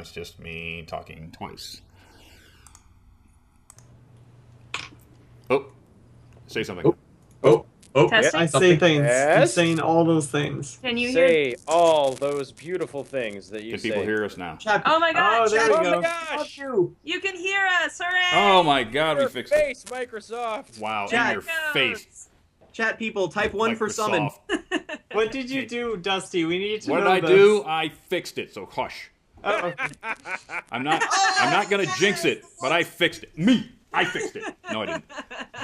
it's just me talking twice. Oh, say something. Oh. Testing? I say things. I'm Yes? saying all those things. Can you hear? Say all those beautiful things that you Can say. people hear us now? Chat. Oh my God, Oh, there chat. we Oh go. my gosh! You can hear us, hooray! Oh my God, we Your fixed it. face, Microsoft. Wow, Chat. in your face. Chat people, type 1 for summon. Microsoft. What did you do, Dusty? We need to What know did I this. do? I fixed it, so hush. Uh-oh. I'm not gonna jinx it, but I fixed it. I fixed it. No, I didn't.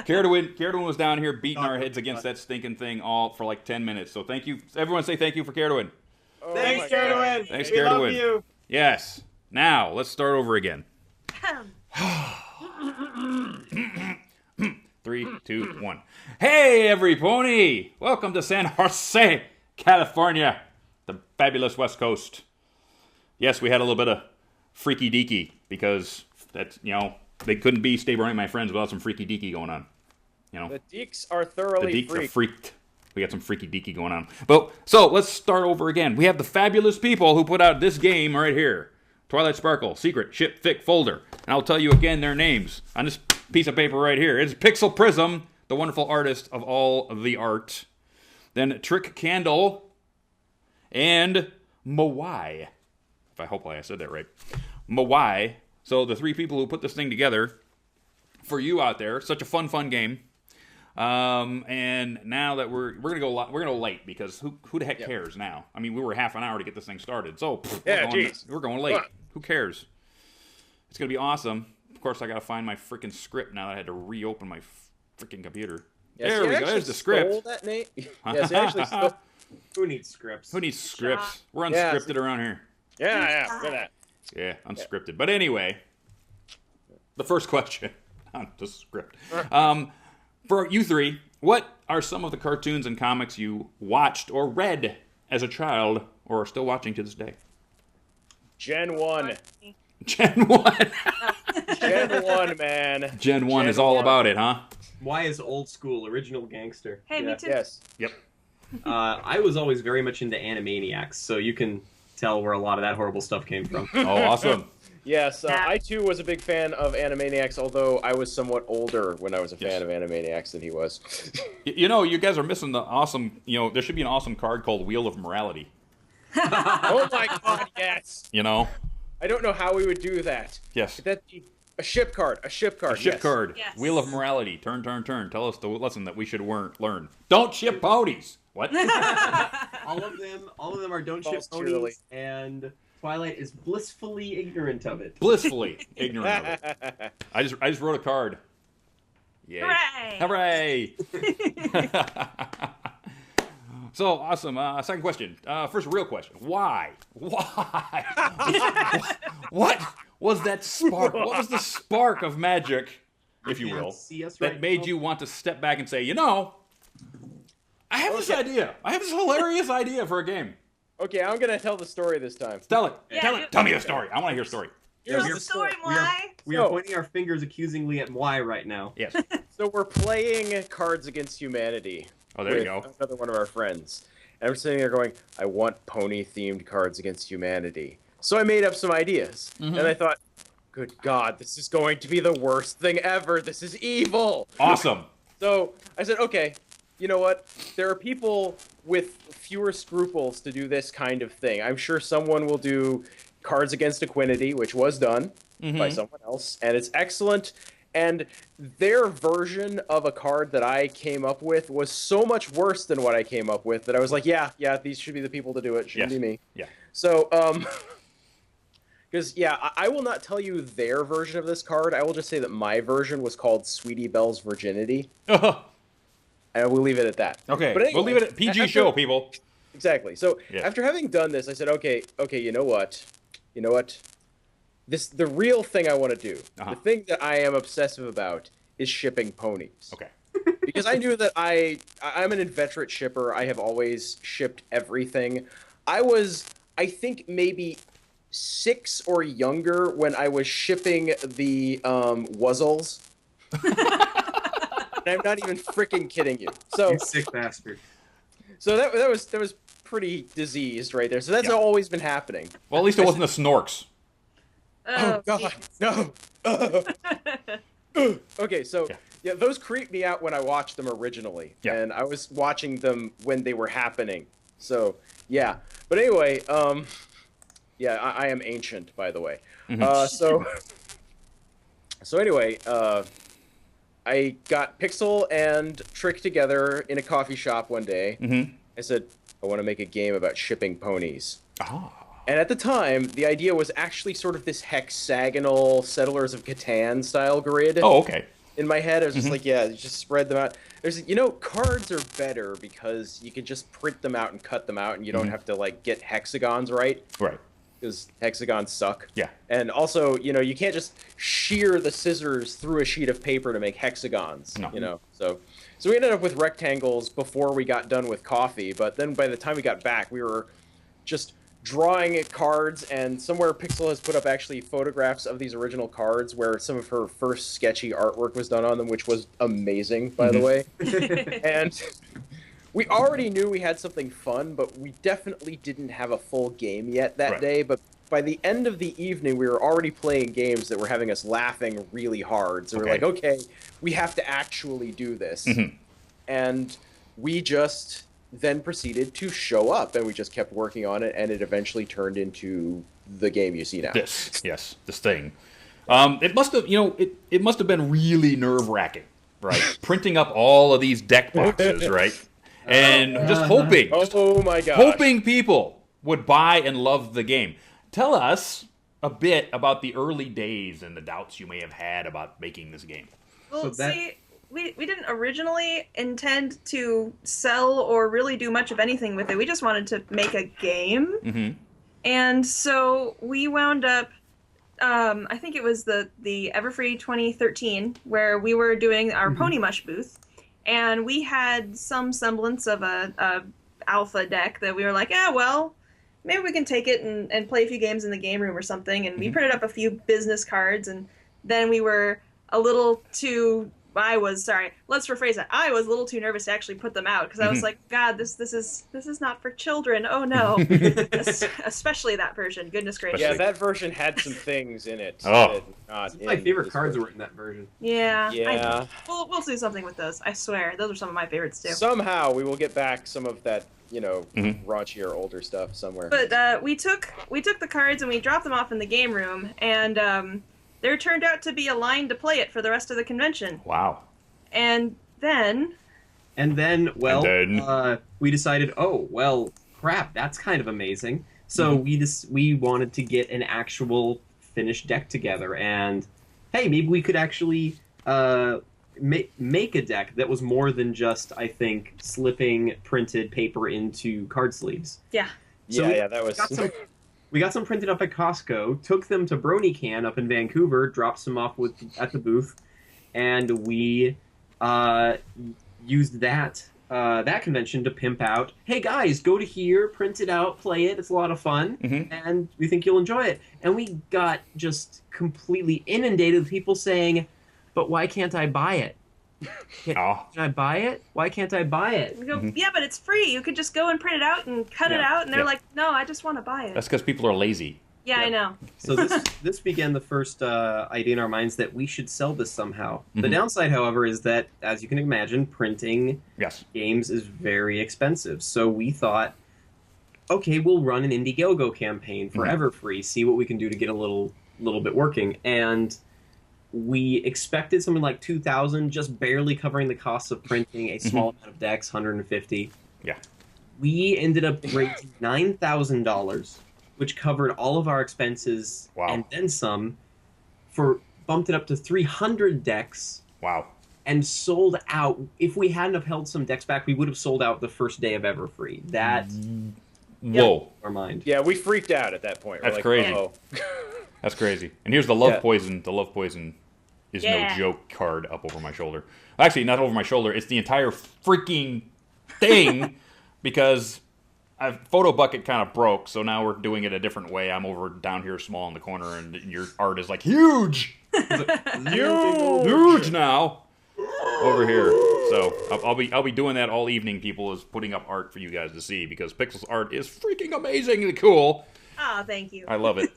Caredwin was down here beating our heads against that stinking thing all for like 10 minutes. So thank you. Everyone say thank you for Caredwin. Oh Thanks, my God. Caredwin. Thanks, We love Caredwin. you. Yes. Now, let's start over again. 3, 2, 1. Hey, every pony! Welcome to San Jose, California, the fabulous West Coast. Yes, we had a little bit of freaky deaky because that's, they couldn't be Stay Brony, my friends, without some freaky deaky going on. The deeks are The thoroughly deeks are freaked. freaked. We got some freaky deaky going on. But so let's start over again. We have the fabulous people who put out this game right here. Twilight Sparkle, Secret, Shipfic folder. And I'll tell you again their names on this piece of paper right here. It's Pixel Prism, the wonderful artist of all of the art. Then Trick Candle and Mawai. If I hope I said that right. Mawai. So the three people who put this thing together for you out there. Such a fun game. And now that we're gonna go late because who the heck cares now? I mean, we were half an hour to get this thing started, so we're going late. Who cares? It's gonna be awesome. Of course, I gotta find my freaking script now that I had to reopen my freaking computer. Yes, there we go. There's the script. That name. Yes, he actually stole. Who needs scripts? Who needs scripts? We're unscripted around here. Yeah, look at that. Yeah, unscripted. But anyway, the first question on the script. For you three, what are some of the cartoons and comics you watched or read as a child or are still watching to this day? Gen 1. Gen 1. Gen 1, man. Gen 1 is all about it, huh? Why is old school, original gangster? Hey, me too. Yes. Yep. I was always very much into Animaniacs, so you can tell where a lot of that horrible stuff came from. Oh, awesome. Yes, I too was a big fan of Animaniacs, although I was somewhat older when I was a fan of Animaniacs than he was. You guys are missing the awesome, there should be an awesome card called Wheel of Morality. Oh my God, yes. I don't know how we would do that. Yes. That a ship card. A ship card. Yes. Wheel of Morality. Turn. Tell us the lesson that we should learn. Don't ship ponies. What? all of them are don't ship ponies, and Twilight is blissfully ignorant of it. Blissfully ignorant of it. I just wrote a card. Yay. Hooray! So awesome. Second question. First real question. Why? What was that spark? What was the spark of magic, if you will, that made you want to step back and say, I have this idea. I have this hilarious idea for a game. Okay, I'm gonna tell the story this time. Tell it. Yeah, Tell me the story. I want to hear a story. Here's the story, why? We are pointing our fingers accusingly at Y right now. Yes. So we're playing Cards Against Humanity. Oh, there you go. Another one of our friends. And I'm sitting there going, I want pony-themed Cards Against Humanity. So I made up some ideas. Mm-hmm. And I thought, good God, this is going to be the worst thing ever. This is evil. Awesome. So I said, okay, you know what? There are people with fewer scruples to do this kind of thing. I'm sure someone will do Cards Against Equinity, which was done by someone else, and it's excellent. And their version of a card that I came up with was so much worse than what I came up with that I was like, yeah, these should be the people to do it. Shouldn't be me. Yeah. So, because, I will not tell you their version of this card. I will just say that my version was called Sweetie Belle's Virginity. And we'll leave it at that. Okay, But anyway, we'll leave it at PG show, people. Exactly. So Yeah. after having done this, I said, okay, you know what? The real thing I want to do, the thing that I am obsessive about, is shipping ponies. Okay. Because I knew that I'm an inveterate shipper. I have always shipped everything. I was, I think, maybe 6 or younger when I was shipping the Wuzzles. And I'm not even freaking kidding you. So You sick bastard. So that was pretty diseased right there. So that's always been happening. Well, at least it wasn't the Snorks. Oh God, no. Okay, so yeah, those creeped me out when I watched them originally, and I was watching them when they were happening. So yeah, but anyway, yeah, I am ancient, by the way. So anyway, I got Pixel and Trick together in a coffee shop one day. I said, I want to make a game about shipping ponies. And at the time, the idea was actually sort of this hexagonal Settlers of Catan style grid. Oh, okay. In my head, I was just like, yeah, just spread them out. There's, you know, cards are better because you can just print them out and cut them out, and you don't have to, like, get hexagons right. Right. Because hexagons suck. Yeah. And also, you know, you can't just shear the scissors through a sheet of paper to make hexagons. No. You know, so we ended up with rectangles before we got done with coffee, but then by the time we got back, we were just drawing cards, and somewhere Pixel has put up actually photographs of these original cards where some of her first sketchy artwork was done on them, which was amazing, by the way. And we already knew we had something fun, but we definitely didn't have a full game yet that day. But by the end of the evening, we were already playing games that were having us laughing really hard. So we were like, okay, we have to actually do this. And we just then proceeded to show up, and we just kept working on it, and it eventually turned into the game you see now. This thing. It must have, you know, it must have been really nerve-wracking, right? Printing up all of these deck boxes, right? And just hoping, oh my gosh, hoping people would buy and love the game. Tell us a bit about the early days and the doubts you may have had about making this game. Well, see, we didn't originally intend to sell or really do much of anything with it. We just wanted to make a game. And so we wound up, I think it was the Everfree 2013, where we were doing our Pony Mush booth. And we had some semblance of a alpha deck that we were like, well, maybe we can take it and play a few games in the game room or something. And we printed up a few business cards, and then we were a little too... let's rephrase that. I was a little too nervous to actually put them out because I was like, God, this is not for children. Oh no. Especially that version. Goodness gracious. Yeah, that version had some things in it. My favorite cards were in that version. Yeah. We'll do something with those. I swear, those are some of my favorites too. Somehow we will get back some of that, you know, raunchier older stuff somewhere. But we took the cards and we dropped them off in the game room, and there turned out to be a line to play it for the rest of the convention. Wow. And then, we decided, oh, well, crap, that's kind of amazing. So we wanted to get an actual finished deck together, and hey, maybe we could actually make a deck that was more than just, I think, slipping printed paper into card sleeves. Yeah. So that was... We got some printed up at Costco, took them to Brony Can up in Vancouver, dropped some off at the booth, and we used that convention to pimp out, hey guys, go to here, print it out, play it, it's a lot of fun, and we think you'll enjoy it. And we got just completely inundated with people saying, but why can't I buy it? Can I buy it? Why can't I buy it? We go, yeah, but it's free. You could just go and print it out and cut it out. And they're like, no, I just want to buy it. That's because people are lazy. Yeah, I know. So this began the first idea in our minds that we should sell this somehow. The downside, however, is that, as you can imagine, printing games is very expensive. So we thought, okay, we'll run an Indiegogo campaign for Everfree, see what we can do to get a little bit working. And we expected something like $2,000, just barely covering the costs of printing a small amount of decks, $150. Yeah. We ended up raising $9,000, which covered all of our expenses and then some, bumped it up to 300 decks. Wow. And sold out. If we hadn't have held some decks back, we would have sold out the first day of Everfree. That whoa. Our mind. Yeah, we freaked out at that point. That's crazy. That's crazy. And here's the Love Poison. The Love Poison is no joke card up over my shoulder. Actually, not over my shoulder. It's the entire freaking thing because a photo bucket kind of broke, so now we're doing it a different way. I'm over down here small in the corner, and your art is like huge! Huge now! Over here. So I'll be doing that all evening, people, is putting up art for you guys to see, because Pixel's art is freaking amazingly cool. Oh, thank you. I love it.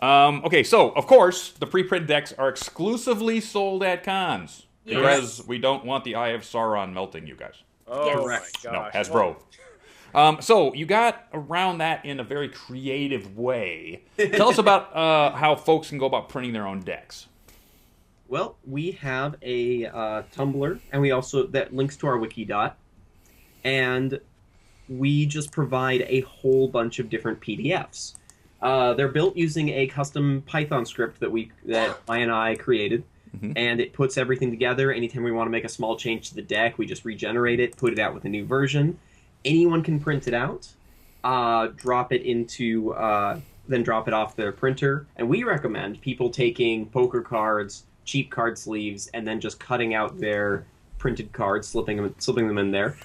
Okay, so, of course, the preprint decks are exclusively sold at cons. Yes. Because we don't want the Eye of Sauron melting you guys. Oh Yes. my Correct. No, gosh. Hasbro. So, you got around that in a very creative way. Tell us about how folks can go about printing their own decks. Well, we have a Tumblr, and we also that links to our Wikidot, and we just provide a whole bunch of different PDFs. They're built using a custom Python script that I and I created, and it puts everything together. Anytime we want to make a small change to the deck, we just regenerate it, put it out with a new version. Anyone can print it out, drop it into, then drop it off their printer, and we recommend people taking poker cards, cheap card sleeves, and then just cutting out their printed cards, slipping them in there.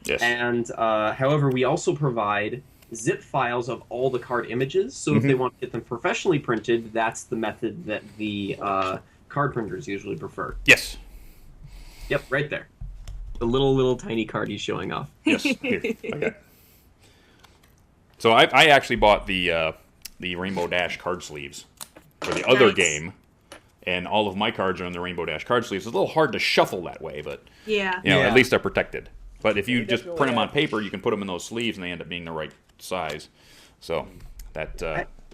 Yes. And however, we also provide zip files of all the card images. So if they want to get them professionally printed, that's the method that the card printers usually prefer. Yes. Yep, right there. The little tiny card he's showing off. Yes. Here. Okay. So I actually bought the Rainbow Dash card sleeves for the other Nice. game, and all of my cards are on the Rainbow Dash card sleeves. It's a little hard to shuffle that way, but Yeah. you know, Yeah. at least they're protected. But if you We just definitely print them on have- paper, you can put them in those sleeves, and they end up being the right size. So that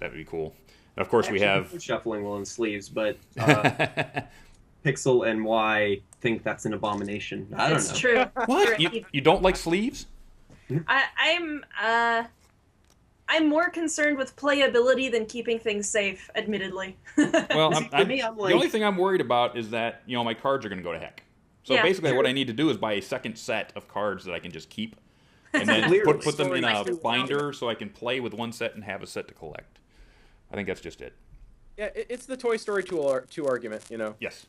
would be cool. And of course, we Actually, have. shuffling will in sleeves, but Pixel and Y think that's an abomination. I don't know. It's true. What? You don't like sleeves? I'm more concerned with playability than keeping things safe, admittedly. Well, See, for me, I'm the like- only thing I'm worried about is that my cards are going to go to heck. So Yeah, basically, true. what I need to do is buy a second set of cards that I can just keep, and then Clearly. put them in a Story. binder so I can play with one set and have a set to collect. I think that's just it. Yeah, it's the Toy Story 2 argument, you know. Yes.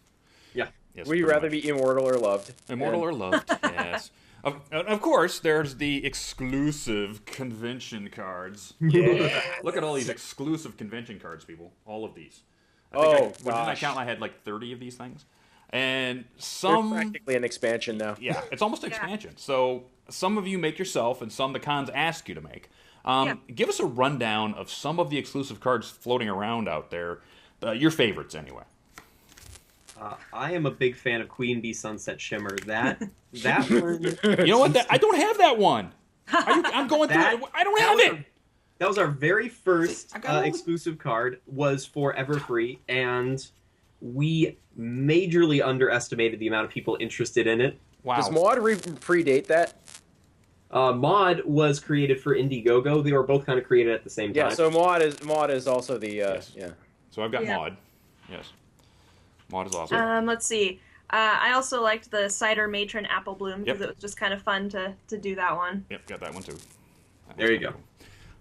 Yeah. Yes. Would you pretty rather much. be immortal or loved? Immortal or loved? Yes. Of course, there's the exclusive convention cards. Yeah. Look at all these exclusive convention cards, people. All of these. Didn't I gosh. count? I had like 30 of these things, and They're some. practically an expansion now. Yeah, it's almost an Yeah. expansion. So some of you make yourself, and some the cons ask you to make. Give us a rundown of some of the exclusive cards floating around out there. Your favorites, anyway. I am a big fan of Queen Bee Sunset Shimmer. That one. You know what? I don't have that one. I'm going through That- it. I don't that have was it. That was our very first I got all the- exclusive card. Was for Everfree, and we majorly underestimated the amount of people interested in it. Wow. Does Mod predate that? Mod was created for Indiegogo. They were both kind of created at the same time. Yeah, so Mod is also the Yes. yeah. So I've got Yeah. Mod. Yes. Mod is awesome. Let's see. I also liked the Cider Matron Apple Bloom because Yep. it was just kind of fun to do that one. Yep, got that one too. That There one's you kinda cool.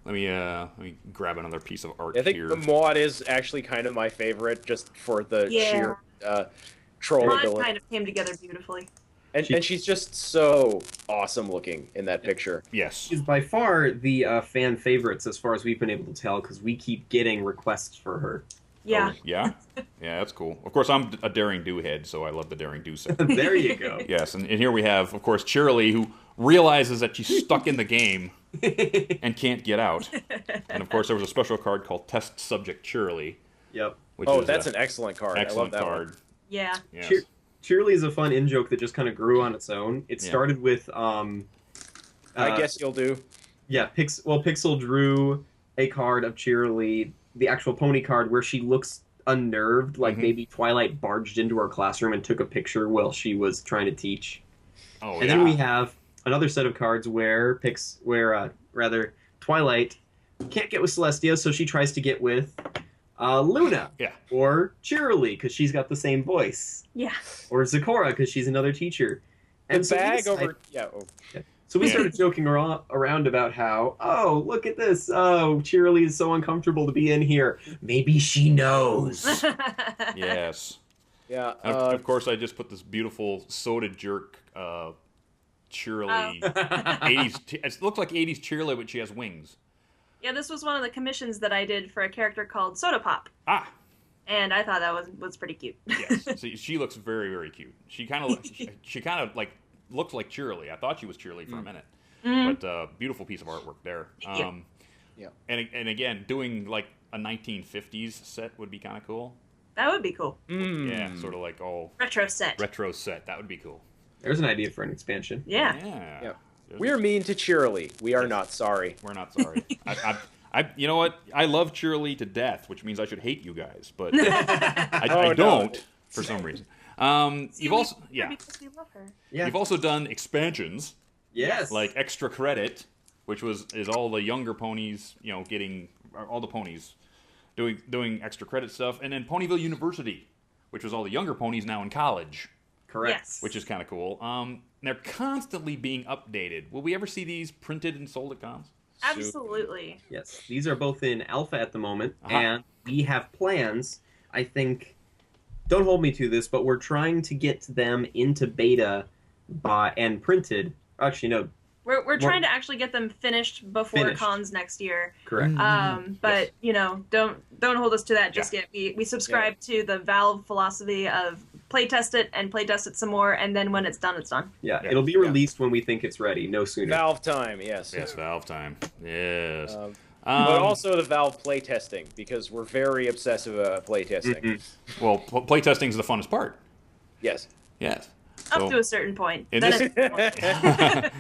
Let me grab another piece of art I think here. the Mod is actually kind of my favorite, just for the Yeah. sheer Mine trollability. kind of came together beautifully. And she's just so awesome looking in that picture. Yes. She's by far the fan favorites as far as we've been able to tell because we keep getting requests for her. Yeah. Oh, yeah? Yeah, that's cool. Of course, I'm a Daring Do head, so I love the Daring Do set. There you go. Yes, and here we have, of course, Cheerilee, who realizes that she's stuck in the game and can't get out. And, of course, there was a special card called Test Subject Cheerilee, Yep. which Oh, is that's an an excellent card. excellent I love that card. one. Yeah. Yes. Cheerilee is a fun in-joke that just kind of grew on its own. It Yeah. started with, I guess you'll do. Yeah, Pixel drew a card of Cheerilee, the actual pony card, where she looks unnerved, like Mhm. maybe Twilight barged into her classroom and took a picture while she was trying to teach. Oh, And yeah. then we have another set of cards where Twilight can't get with Celestia, so she tries to get with Luna. Yeah. Or Cheerilee, because she's got the same voice. Yeah. Or Zecora, because she's another teacher. The And so we bag decided- over. Yeah. Oh. So we Yeah. started joking around about how, oh, look at this. Oh, Cheerilee is so uncomfortable to be in here. Maybe she knows. Yes. Yeah. And of course, I just put this beautiful soda jerk Cheerilee. Oh. 80s. It looks like 80s Cheerilee, but she has wings. Yeah, this was one of the commissions that I did for a character called Soda Pop, Ah, and I thought that was pretty cute. yes. See, she looks very, very cute. She kind of like looks like Cheerilee. I thought she was Cheerilee for a minute, Mhm. but beautiful piece of artwork there. Thank you. Yeah. And again, doing like a 1950s set would be kind of cool. That would be cool. Yeah, sort of like Retro set. retro set. That would be cool. There's an idea for an expansion. Yeah. Yeah. We're mean to Cheerily. We are not sorry. We're not sorry. You know what? I love Cheerily to death, which means I should hate you guys, but I don't for some reason. You've also because we love her. Yeah. You've also done expansions. Yes. Like Extra Credit, which is all the younger ponies, getting all the ponies doing extra credit stuff, and then Ponyville University, which was all the younger ponies now in college. Correct. Yes. Which is kind of cool. They're constantly being updated. Will we ever see these printed and sold at cons? Absolutely. Yes. These are both in alpha at the moment, Uh-huh. and we have plans, I think, don't hold me to this, but we're trying to get them into beta and printed. Actually, no. We're trying to actually get them finished before cons next year. Correct. But don't hold us to that just yet. We subscribe to the Valve philosophy of playtest it and playtest it some more, and then when it's done, it's done. Yeah, it'll be released when we think it's ready, no sooner. Valve time, yes. Yes, Valve time. Yes. But also the Valve playtesting, because we're very obsessive about playtesting. Well, playtesting is the funnest part. Yes. Yes. Up to a certain point. And Then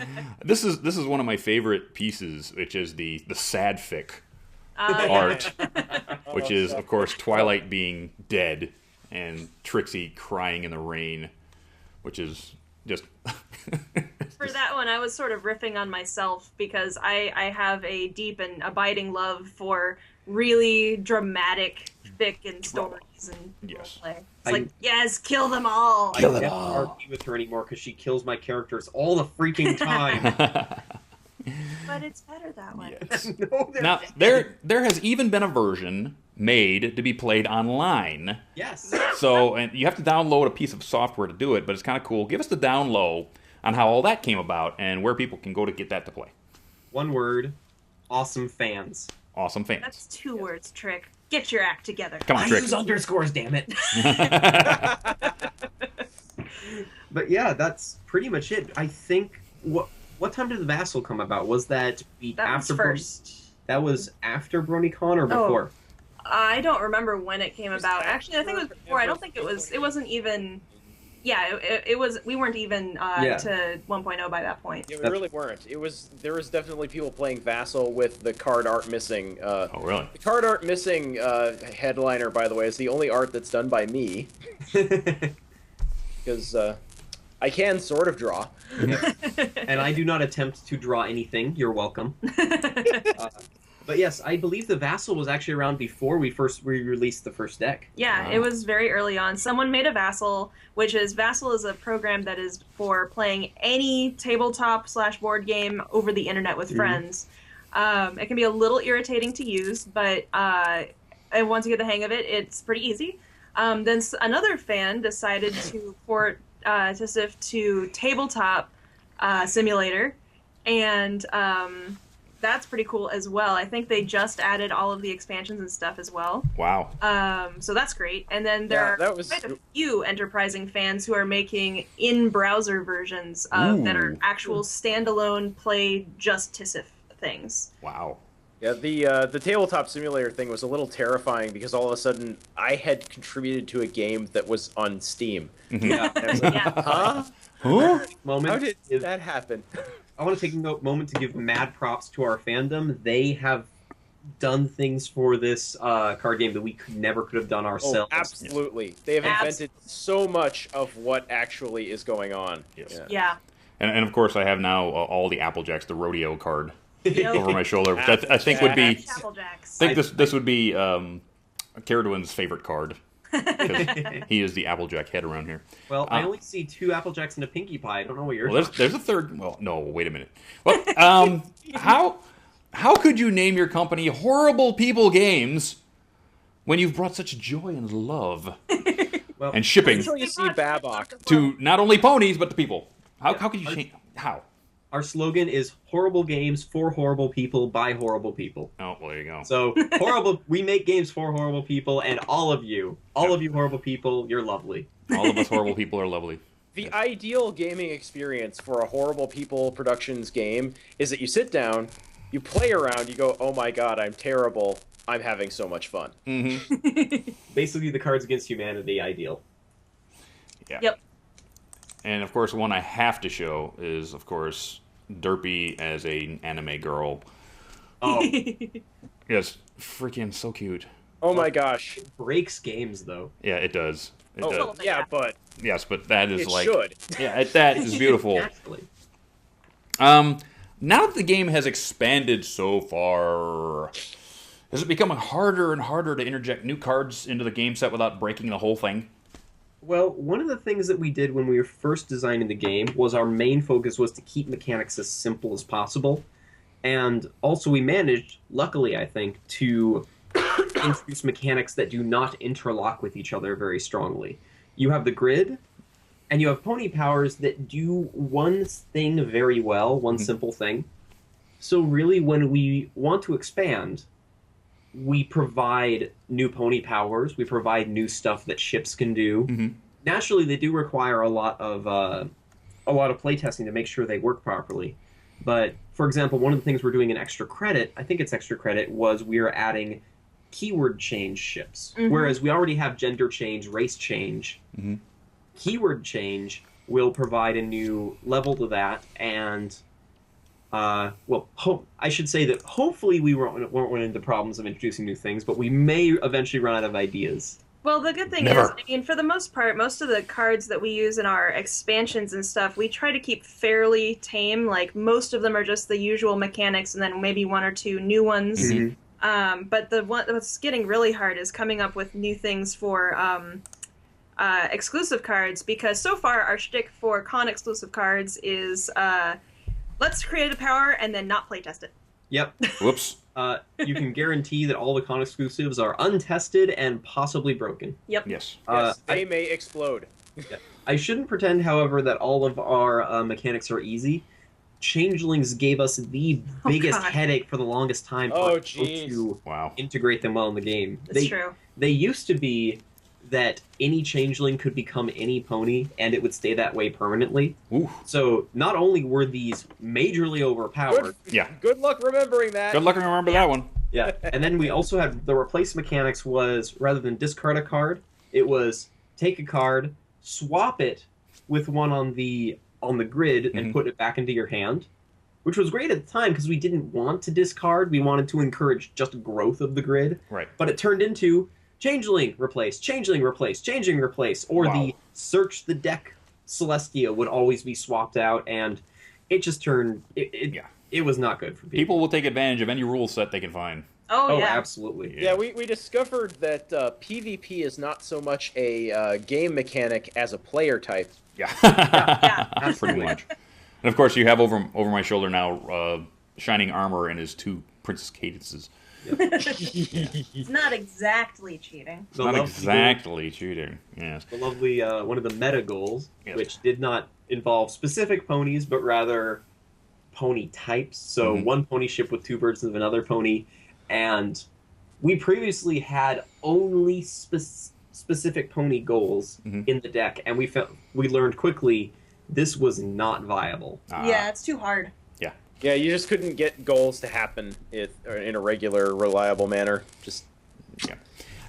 this is one of my favorite pieces, which is the sadfic art, which is of course Twilight being dead and Trixie crying in the rain, which is just. For that one, I was sort of riffing on myself because I have a deep and abiding love for really dramatic fic and stories and roleplay. It's like, yes, kill them all. I can't argue with her anymore because she kills my characters all the freaking time. But it's better that way. Yes. No, Now there has even been a version made to be played online. Yes. So, and you have to download a piece of software to do it, but it's kind of cool. Give us the down low on how all that came about and where people can go to get that to play. One word: awesome fans. Awesome fans. That's 2 words, Trick. Get your act together. Come on, Trick. Use underscores, damn it. But yeah, that's pretty much it. I think what time did the Vassal come about? Was that after was first. That was after BronyCon or before? I don't remember when it came about. Actually, I think it was before. I don't think it was. It wasn't even. Yeah, it was. We weren't even to 1.0 by that point. Yeah, we really weren't. There was definitely people playing Vassal with the card art missing. Oh, really? The card art missing headliner, by the way, is the only art that's done by me. Because I can sort of draw. And I do not attempt to draw anything. You're welcome. But yes, I believe the Vassal was actually around before we released the first deck. Yeah, it was very early on. Someone made a Vassal, Vassal is a program that is for playing any tabletop / board game over the internet with friends. It can be a little irritating to use, but and once you get the hang of it, it's pretty easy. Then another fan decided to port TISIF to Tabletop Simulator, and that's pretty cool as well. I think they just added all of the expansions and stuff as well. Wow. So that's great. And then there are quite a few enterprising fans who are making in-browser versions that are actual standalone play just TISIF things. Wow. Yeah, the tabletop simulator thing was a little terrifying because all of a sudden I had contributed to a game that was on Steam. Yeah. And I was like, huh? How did that happen? I want to take a moment to give mad props to our fandom. They have done things for this card game that we never could have done ourselves. Oh, absolutely. They have invented so much of what actually is going on. Yes. Yeah. And of course, I have now all the Applejacks, the rodeo card, over my shoulder, which I think would be. Applejacks. I think this would be Caradwin's favorite card. He is the Applejack head around here. Well, I only see 2 Applejacks and a Pinkie Pie. I don't know what you're Well, there's a third. Well, no, wait a minute. Well, how could you name your company Horrible People Games when you've brought such joy and love and shipping Until you see Babok. to not only ponies but to people? How could you change? How? Our slogan is horrible games for horrible people by horrible people. Oh, well, there you go. So, we make games for horrible people, and all of you horrible people, you're lovely. All of us horrible people are lovely. The ideal gaming experience for a Horrible People Productions game is that you sit down, You play around, you go, oh my god, I'm terrible. I'm having so much fun. Mm-hmm. Basically, the Cards Against Humanity ideal. Yeah. Yep. And, of course, one I have to show is, of course, Derpy as an anime girl. Oh, Yes, freaking so cute. Oh my gosh. it breaks games, though. Yeah, it does. It does. Oh, yeah, but Yes, but that is it like... should. Yeah, that is beautiful. Naturally. Now that the game has expanded so far, is it becoming harder and harder to interject new cards into the game set without breaking the whole thing? Well, one of the things that we did when we were first designing the game was our main focus was to keep mechanics as simple as possible. And also we managed, luckily I think, to introduce mechanics that do not interlock with each other very strongly. You have the grid, and you have pony powers that do one thing very well, one simple thing. So really, when we want to expand, we provide new pony powers, we provide new stuff that ships can do. Naturally, they do require a lot of playtesting to make sure they work properly. But, for example, one of the things we're doing in extra credit, I think it's extra credit, was we are adding keyword change ships. Whereas we already have gender change, race change. Keyword change will provide a new level to that, and I should say that hopefully we won't run into problems of introducing new things, but we may eventually run out of ideas. Well, the good thing is, I mean, for the most part, most of the cards that we use in our expansions and stuff, we try to keep fairly tame. Like, most of them are just the usual mechanics, and then maybe one or two new ones. But what's getting really hard is coming up with new things for exclusive cards, because so far our shtick for con exclusive cards is let's create a power and then not playtest it. Yep. Whoops. You can guarantee that all the con exclusives are untested and possibly broken. Yep. Yes. Yes, they may explode. I shouldn't pretend, however, that all of our mechanics are easy. Changelings gave us the biggest headache for the longest time to integrate them well in the game. That's true. They used to be that any changeling could become any pony, and it would stay that way permanently. Ooh. So not only were these majorly overpowered... Good luck remembering that. Good luck remember that one. Yeah, and then we also had the replace mechanics was, rather than discard a card, it was take a card, swap it with one on the grid, and put it back into your hand, which was great at the time because we didn't want to discard. We wanted to encourage just growth of the grid. Right. But it turned into changeling replace, changeling replace, changing replace, or the search the deck Celestia would always be swapped out, and it just turned... It was not good for people. People will take advantage of any rule set they can find. Oh, yeah. Absolutely. Yeah, we discovered that PvP is not so much a game mechanic as a player type. Yeah. Pretty much. And of course, you have over my shoulder now shining armor and his two Princess Cadences. It's not exactly cheating. It's not exactly cheating, yes. The lovely, one of the meta goals, which did not involve specific ponies, but rather pony types. So one pony ship with two versions of another pony, and we previously had only specific pony goals in the deck, and we learned quickly this was not viable. Yeah, it's too hard. Yeah, you just couldn't get goals to happen in a regular, reliable manner.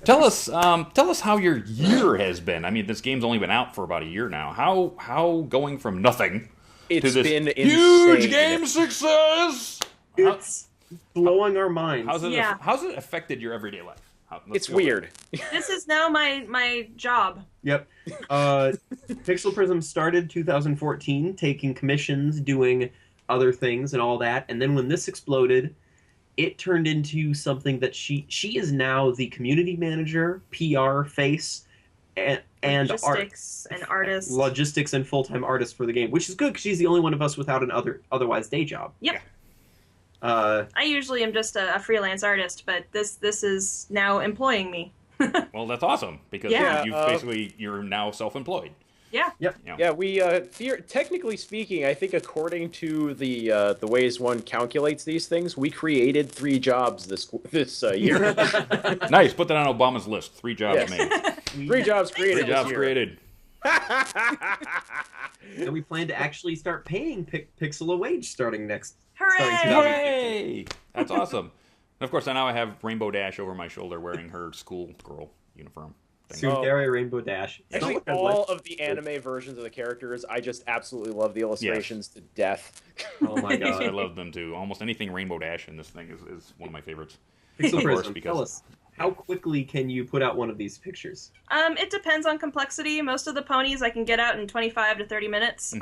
Tell us how your year has been. I mean, this game's only been out for about a year now. How going from nothing to this been huge insane. game success? It's blowing our minds. How's it affected your everyday life? It's weird. This is now my job. Yep. Pixel Prism started 2014, taking commissions, doing other things and all that, and then when this exploded, it turned into something that she is now the community manager, PR face, and logistics and artist. Logistics and full-time artist for the game, which is good because she's the only one of us without an otherwise day job. Yep. I usually am just a freelance artist, but this is now employing me. Well, that's awesome because you're now self-employed. Yeah. Yep. Yeah, we technically speaking, I think according to the ways one calculates these things, we created 3 jobs this year. Nice. Put that on Obama's list. 3 jobs made. 3 jobs created. 3 jobs created. And we plan to actually start paying Pixel a wage starting next Hooray! Hooray! That's awesome. And of course, now I have Rainbow Dash over my shoulder wearing her schoolgirl uniform. Tsundere Rainbow Dash. Actually, all of the anime versions of the characters, I just absolutely love the illustrations to death. Oh my god. I love them too. Almost anything Rainbow Dash in this thing is one of my favorites. Pixel Of course, Prism, because- tell us, how quickly can you put out one of these pictures? It depends on complexity. Most of the ponies I can get out in 25 to 30 minutes.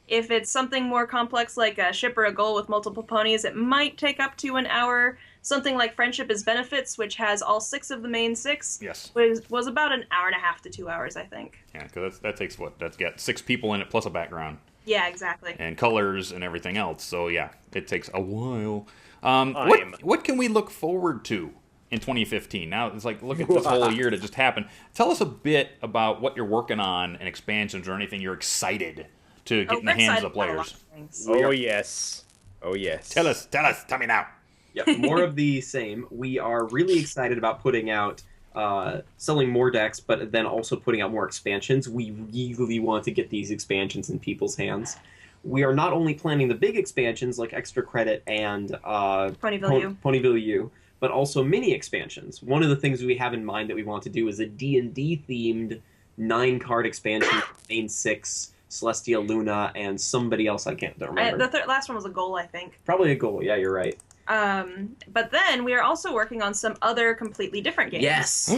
If it's something more complex like a ship or a goal with multiple ponies, it might take up to an hour. Something like Friendship is Benefits, which has all 6 of the main 6, Yes. was about an hour and a half to 2 hours, I think. Yeah, because that takes what? That's got 6 people in it plus a background Yeah, exactly. and colors and everything else. So yeah, it takes a while. Time. What can we look forward to in 2015? Now it's like look at this whole year that just happened. Tell us a bit about what you're working on and expansions or anything you're excited to get in the we're hands excited of about a lot players. of things. Oh, yes. Oh, yes. Tell us. Tell me now. Yeah, more of the same. We are really excited about putting out, selling more decks, but then also putting out more expansions. We really want to get these expansions in people's hands. We are not only planning the big expansions like Extra Credit and Ponyville U. Ponyville U, but also mini expansions. One of the things we have in mind that we want to do is a D&D themed 9-card expansion, Main 6, Celestia Luna, and somebody else I don't remember. The last one was a goal, I think. Probably a goal, yeah, you're right. But then we are also working on some other completely different games. Yes!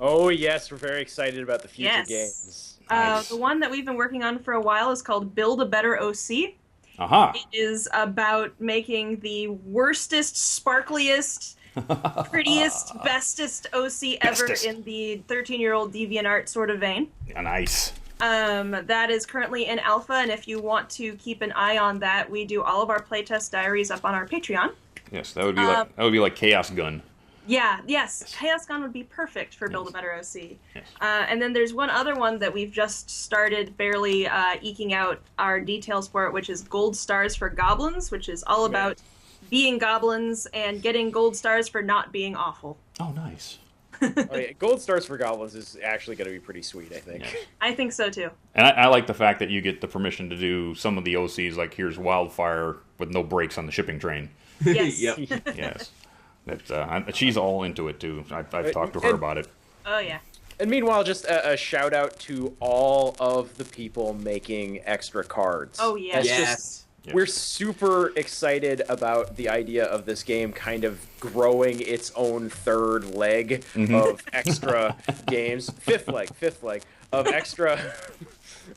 Oh, yes. We're very excited about the future Yes. games. Nice. The one that we've been working on for a while is called Build a Better OC. Aha. It is about making the worstest, sparkliest, prettiest, bestest OC ever Bestest. in the 13-year-old DeviantArt sort of vein. Nice. That is currently in alpha, and if you want to keep an eye on that, we do all of our playtest diaries up on our Patreon. Yes, that would be like Chaos Gun. Yeah, yes. Chaos Gun would be perfect for Build a Better OC. Yes. And then there's one other one that we've just started barely eking out our details for it, which is Gold Stars for Goblins, which is all about being goblins and getting gold stars for not being awful. Oh, nice. Oh, yeah. Gold Stars for Goblins is actually going to be pretty sweet, I think. Yeah. I think so, too. And I like the fact that you get the permission to do some of the OCs, like here's Wildfire with no brakes on the shipping train. Yes. Yep. Yes. She's all into it, too. I've talked to her about it. Oh, yeah. And meanwhile, just a shout out to all of the people making extra cards. Oh, yeah. That's Yes. just- We're super excited about the idea of this game kind of growing its own third leg of extra games. Fifth leg of extra,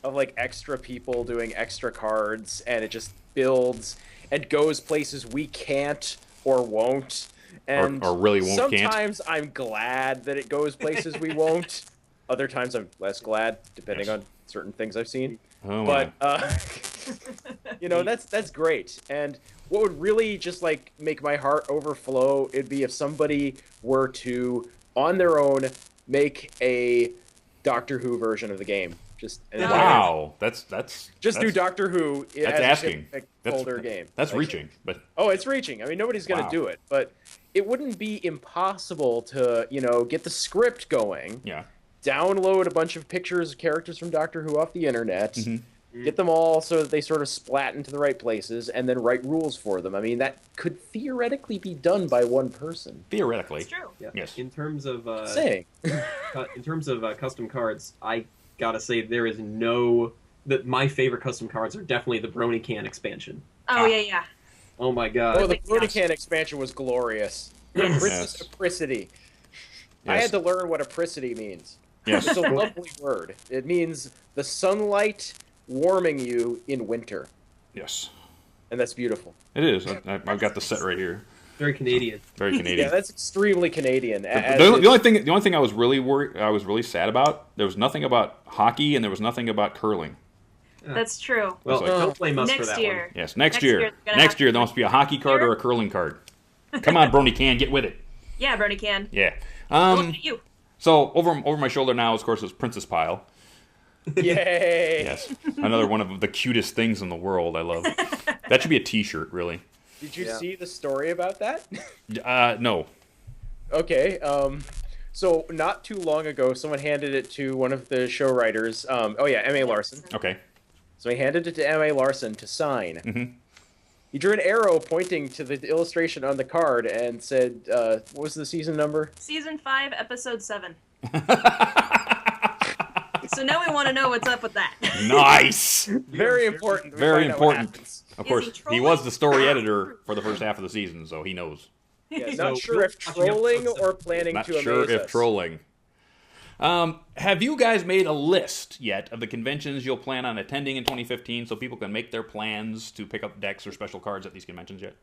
of like extra people doing extra cards, and it just builds and goes places we can't or won't. And Or really won't, can't. sometimes I'm glad that it goes places we won't. Other times I'm less glad, depending on certain things I've seen. Oh, my. But you know, that's great. And what would really just like make my heart overflow, it'd be if somebody were to on their own make a Doctor Who version of the game. Wow. That's do Doctor Who that's as asking. a That's- folder game. That's Like, reaching, but Oh, it's reaching. I mean, nobody's going to Wow. do it, but it wouldn't be impossible to, get the script going, yeah. download a bunch of pictures of characters from Doctor Who off the internet, get them all so that they sort of splat into the right places, and then write rules for them. I mean, that could theoretically be done by one person. Theoretically. It's true. Yeah. Yes. In terms of Saying. custom cards, I gotta say there is no that my favorite custom cards are definitely the Brony Can expansion. Oh, yeah. Oh my Oh, god! the my gosh. Brony expansion was glorious. Princess Apricity. I Yes. had to learn what apricity means. Yes. It's a lovely word. It means the sunlight warming you in winter. Yes. And that's beautiful. It is. I've got the set right here. Very Canadian. Very Yeah, Canadian. that's extremely Canadian. The only thing I was really really sad about, there was nothing about hockey and there was nothing about curling. That's true. Well, That's like- don't blame us for Next that year. Yes, next Next year. year, they're gonna Next have year to there must be a hockey card or a curling card. Come on, Brony Can, get with it. Yeah, Brony can. Yeah. Look at you. So over my shoulder now, of course, is Princess Pile. Yay! Yes, another one of the cutest things in the world. I love. That should be a T-shirt, really. Did you Yeah. see the story about that? No. Okay. So not too long ago, someone handed it to one of the show writers. M.A. Larson. Okay. So he handed it to M.A. Larson to sign. He drew an arrow pointing to the illustration on the card and said, what was the season number? Season 5, episode 7. So now we want to know what's up with that. Nice. Very important. Very important. Of Is course, he he trolling? was the story editor for the first half of the season, so he knows. Yeah, So not sure if trolling or planning Not to amaze sure if us. trolling. Have you guys made a list yet of the conventions you'll plan on attending in 2015 so people can make their plans to pick up decks or special cards at these conventions yet?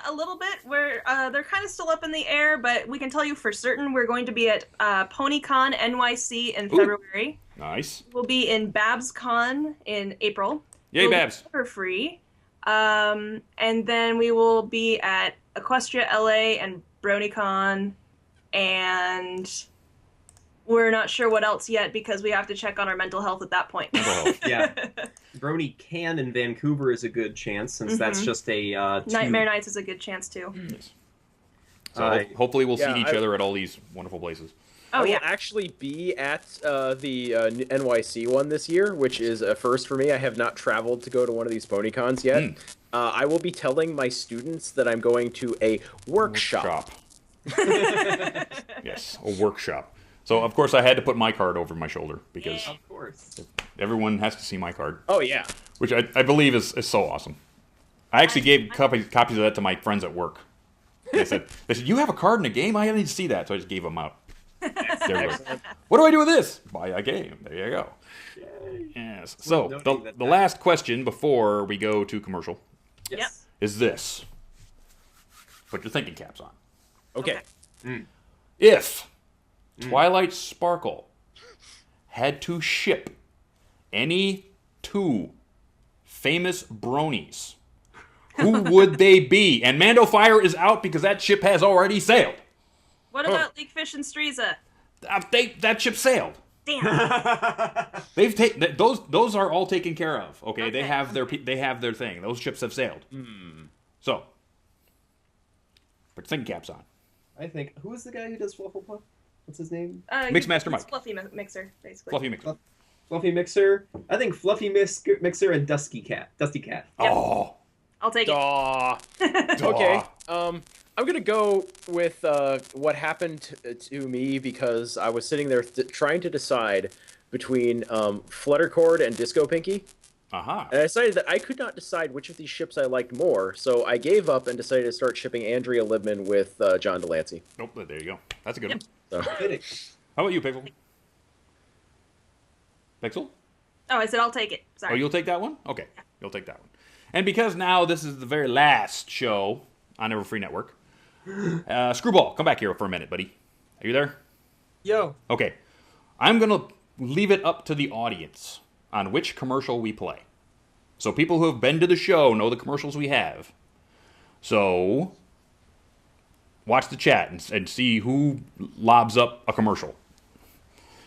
A little bit. They're kind of still up in the air, but we can tell you for certain we're going to be at PonyCon NYC in February. Nice. We'll be in BabsCon in April. Yay, we'll Babs. Be Everfree. And then we will be at Equestria LA and BronyCon, and we're not sure what else yet because we have to check on our mental health at that point. Mental health. Yeah. Brony Can in Vancouver is a good chance since that's just a Nightmare Nights is a good chance too. Yes. So hopefully we'll see each I- other at all these wonderful places. Oh I will yeah. actually be at the NYC one this year, which is a first for me. I have not traveled to go to one of these PonyCons yet. I will be telling my students that I'm going to a workshop. Yes, a workshop. So, of course, I had to put my card over my shoulder because Of course. everyone has to see my card, Oh, yeah. which I believe is so awesome. I actually gave copies of that to my friends at work. They said, you have a card in a game? I need to see that. So I just gave them out. There we go. What do I do with this? Buy a game. There you go. Yes. So, the last question before we go to commercial Yes. is this. Put your thinking caps on. Okay. If Twilight Sparkle had to ship any 2 famous bronies, who would they be? And Mando Fire is out because that ship has already sailed. What about Leakfish and Striza? That ship sailed. Damn. They've taken those are all taken care of. Okay, Okay. they have their thing. Those ships have sailed. So, put your thinking caps on. I think who is the guy who does Flufflepuff? What's his name? Mixmaster Mike. Fluffy Mixer, basically. Fluffy Mixer. Fluffy Mixer. I think Fluffy Mixer and Dusty Cat. Yep. Oh, I'll take it. Daw. Daw. Okay. I'm going to go with what happened to me because I was sitting there trying to decide between Fluttercord and Disco Pinkie. Aha. And I decided that I could not decide which of these ships I liked more, so I gave up and decided to start shipping Andrea Libman with John Delancey. Nope, there you go. That's a good one. So. Fitting. How about you, Pixel? Pixel? Oh, I said I'll take it. Sorry. Oh, you'll take that one? Okay, you'll take that one. And because now this is the very last show on Everfree Network, Screwball, come back here for a minute, buddy. Are you there? Yo. Okay. I'm going to leave it up to the audience on which commercial we play. So people who have been to the show know the commercials we have. So watch the chat and see who lobs up a commercial.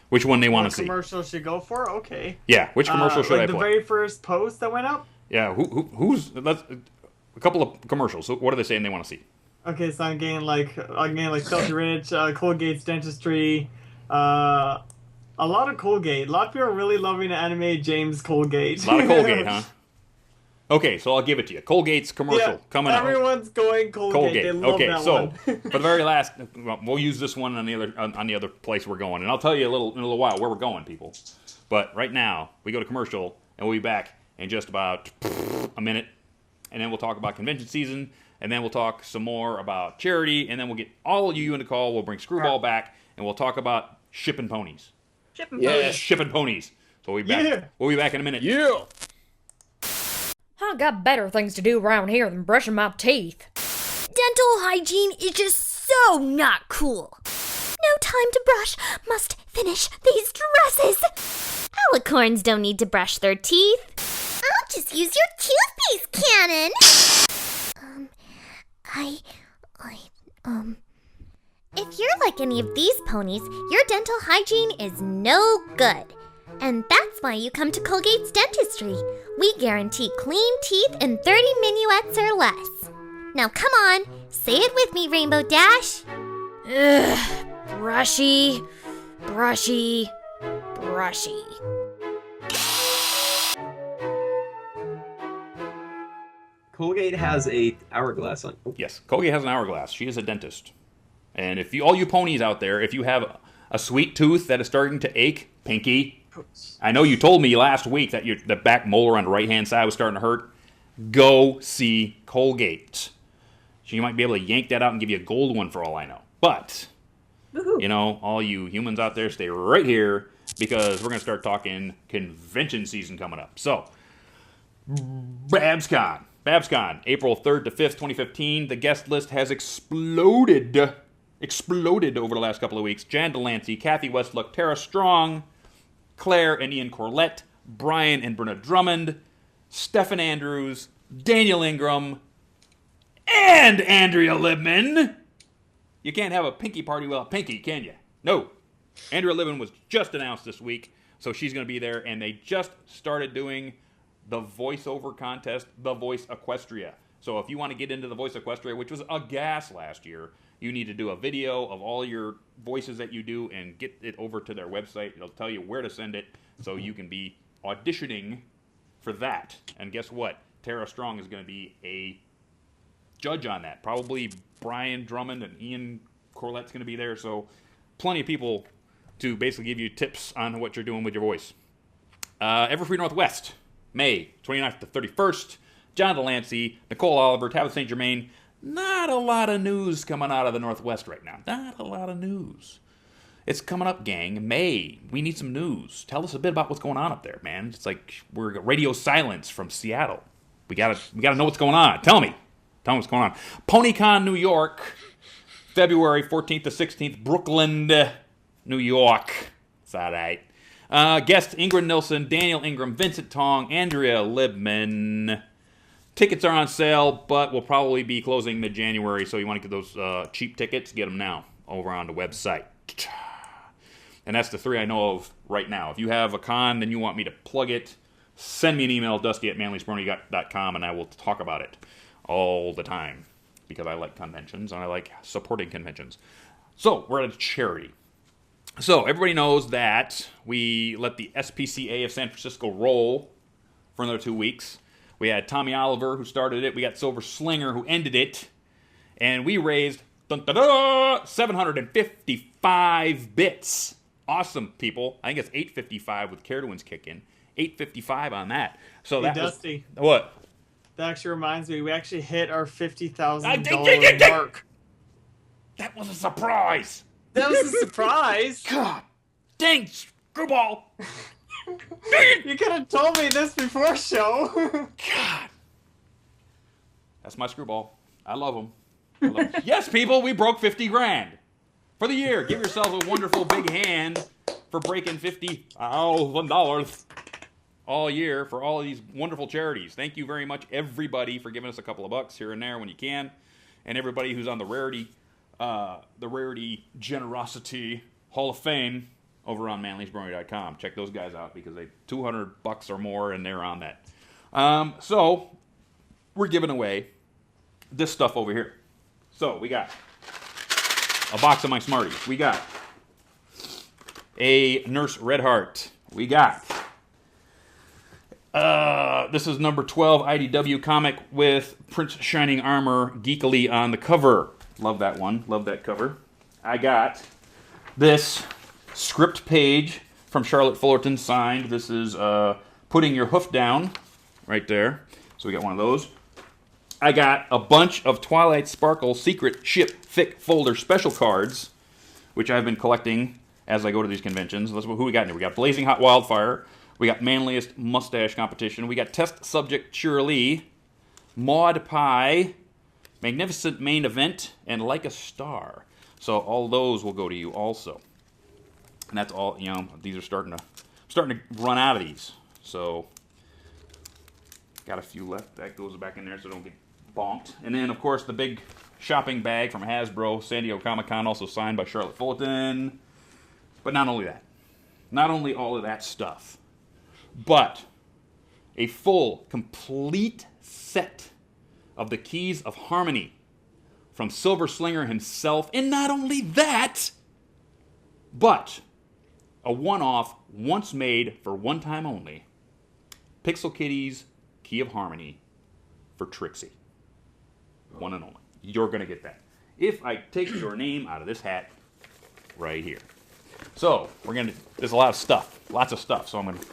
Which one they want to see. Commercial should go for? Okay. Yeah, which commercial should I the play? very first post that went up? Yeah, who's that's a couple of commercials. So what are they saying they want to see? Okay, so I'm getting like Filthy Rich, Colgate's Dentistry, a lot of Colgate. A lot of people are really loving the anime James Colgate. A lot of Colgate, huh? Okay, so I'll give it to you. Colgate's commercial coming up. Everyone's going Colgate. They love Okay, that so one. for the very last, we'll use this one on the other place we're going, and I'll tell you in a little while where we're going, people. But right now, we go to commercial, and we'll be back in just about a minute, and then we'll talk about convention season, and then we'll talk some more about charity, and then we'll get all of you in the call. We'll bring Screwball back, and we'll talk about shipping ponies. Shipping ponies. So we'll be back. Yeah. We'll be back in a minute. Yeah! I got better things to do around here than brushing my teeth. Dental hygiene is just so not cool. No time to brush. Must finish these dresses. Alicorns don't need to brush their teeth. I'll just use your toothpaste cannon. If you're like any of these ponies, your dental hygiene is no good. And that's why you come to Colgate's Dentistry. We guarantee clean teeth in 30 minuets or less. Now come on, say it with me, Rainbow Dash. Ugh, brushy, brushy, brushy. Colgate has a hourglass on. Oh. Yes, Colgate has an hourglass. She is a dentist. And if you, all you ponies out there, if you have a sweet tooth that is starting to ache, Pinkie, I know you told me last week that the back molar on the right-hand side was starting to hurt. Go see Colgate. She might be able to yank that out and give you a gold one for all I know. But, you know, all you humans out there, stay right here because we're going to start talking convention season coming up. So, BabsCon, April 3rd to 5th, 2015. The guest list has exploded over the last couple of weeks. Jan Delancey, Kathy Westlook, Tara Strong, Claire and Ian Corlett, Brian and Brenna Drummond, Stephen Andrews, Daniel Ingram, and Andrea Libman. You can't have a Pinkie party without Pinkie, can you? No. Andrea Libman was just announced this week, so she's going to be there, and they just started doing the voiceover contest, The Voice Equestria. So if you want to get into The Voice Equestria, which was a gas last year, you need to do a video of all your voices that you do and get it over to their website. It'll tell you where to send it so you can be auditioning for that. And guess what? Tara Strong is going to be a judge on that. Probably Brian Drummond and Ian Corlett's going to be there. So plenty of people to basically give you tips on what you're doing with your voice. Everfree Northwest, May 29th to 31st. John Delancey, Nicole Oliver, Tabitha St. Germain. Not a lot of news coming out of the Northwest right now. Not a lot of news. It's coming up, gang. May. We need some news. Tell us a bit about what's going on up there, man. It's like we're radio silence from Seattle. We gotta know what's going on. Tell me what's going on. PonyCon New York, February 14th to 16th. Brooklyn, New York. It's all right. Guests Ingrid Nilsson, Daniel Ingram, Vincent Tong, Andrea Libman. Tickets are on sale, but will probably be closing mid-January, so you want to get those cheap tickets, get them now over on the website. And that's the three I know of right now. If you have a con and you want me to plug it, send me an email, dusty@manlysbrony.com, and I will talk about it all the time because I like conventions and I like supporting conventions. So, we're at a charity. So, everybody knows that we let the SPCA of San Francisco roll for another 2 weeks. We had Tommy Oliver, who started it. We got Silver Slinger, who ended it. And we raised 755 bits. Awesome, people. I think it's 855 with Cardoin's kick in. 855 on that. So that Dusty. Was... What? That actually reminds me, we actually hit our $50,000 mark. That was a surprise. That was a surprise. God. Dang, Screwball. You could have told me this before show. God. That's my Screwball. I love him. Yes, people, we broke 50 grand for the year. Give yourself a wonderful big hand for breaking $50,000 all year for all of these wonderful charities. Thank you very much, everybody, for giving us a couple of bucks here and there when you can, and everybody who's on the Rarity Generosity Hall of Fame over on manlysbrony.com. Check those guys out because they $200 or more, and they're on that. So we're giving away this stuff over here. So we got a box of my Smarties. We got a Nurse Redheart. We got this is number 12 IDW comic with Prince Shining Armor geekily on the cover. Love that one. Love that cover. I got this script page from Charlotte Fullerton signed. This is Putting Your Hoof Down right there. So we got one of those. I got a bunch of Twilight Sparkle Secret Shipfic folder special cards, which I've been collecting as I go to these conventions. That's who we got in here. We got Blazing Hot Wildfire. We got Manliest Mustache Competition. We got Test Subject Shirley, Maud Pie, Magnificent Main Event, and Like a Star. So all those will go to you also. And that's all, you know, these are starting to run out of these. So got a few left. That goes back in there so don't get bonked. And then, of course, the big shopping bag from Hasbro, San Diego Comic-Con, also signed by Charlotte Fullerton. But not only that. Not only all of that stuff, but a full, complete set of the Keys of Harmony from Silver Slinger himself. And not only that, but a one-off, once made for one time only, Pixel Kitties Key of Harmony for Trixie. One and only. You're going to get that. If I take your name out of this hat right here. So, there's a lot of stuff. Lots of stuff. So I'm going to,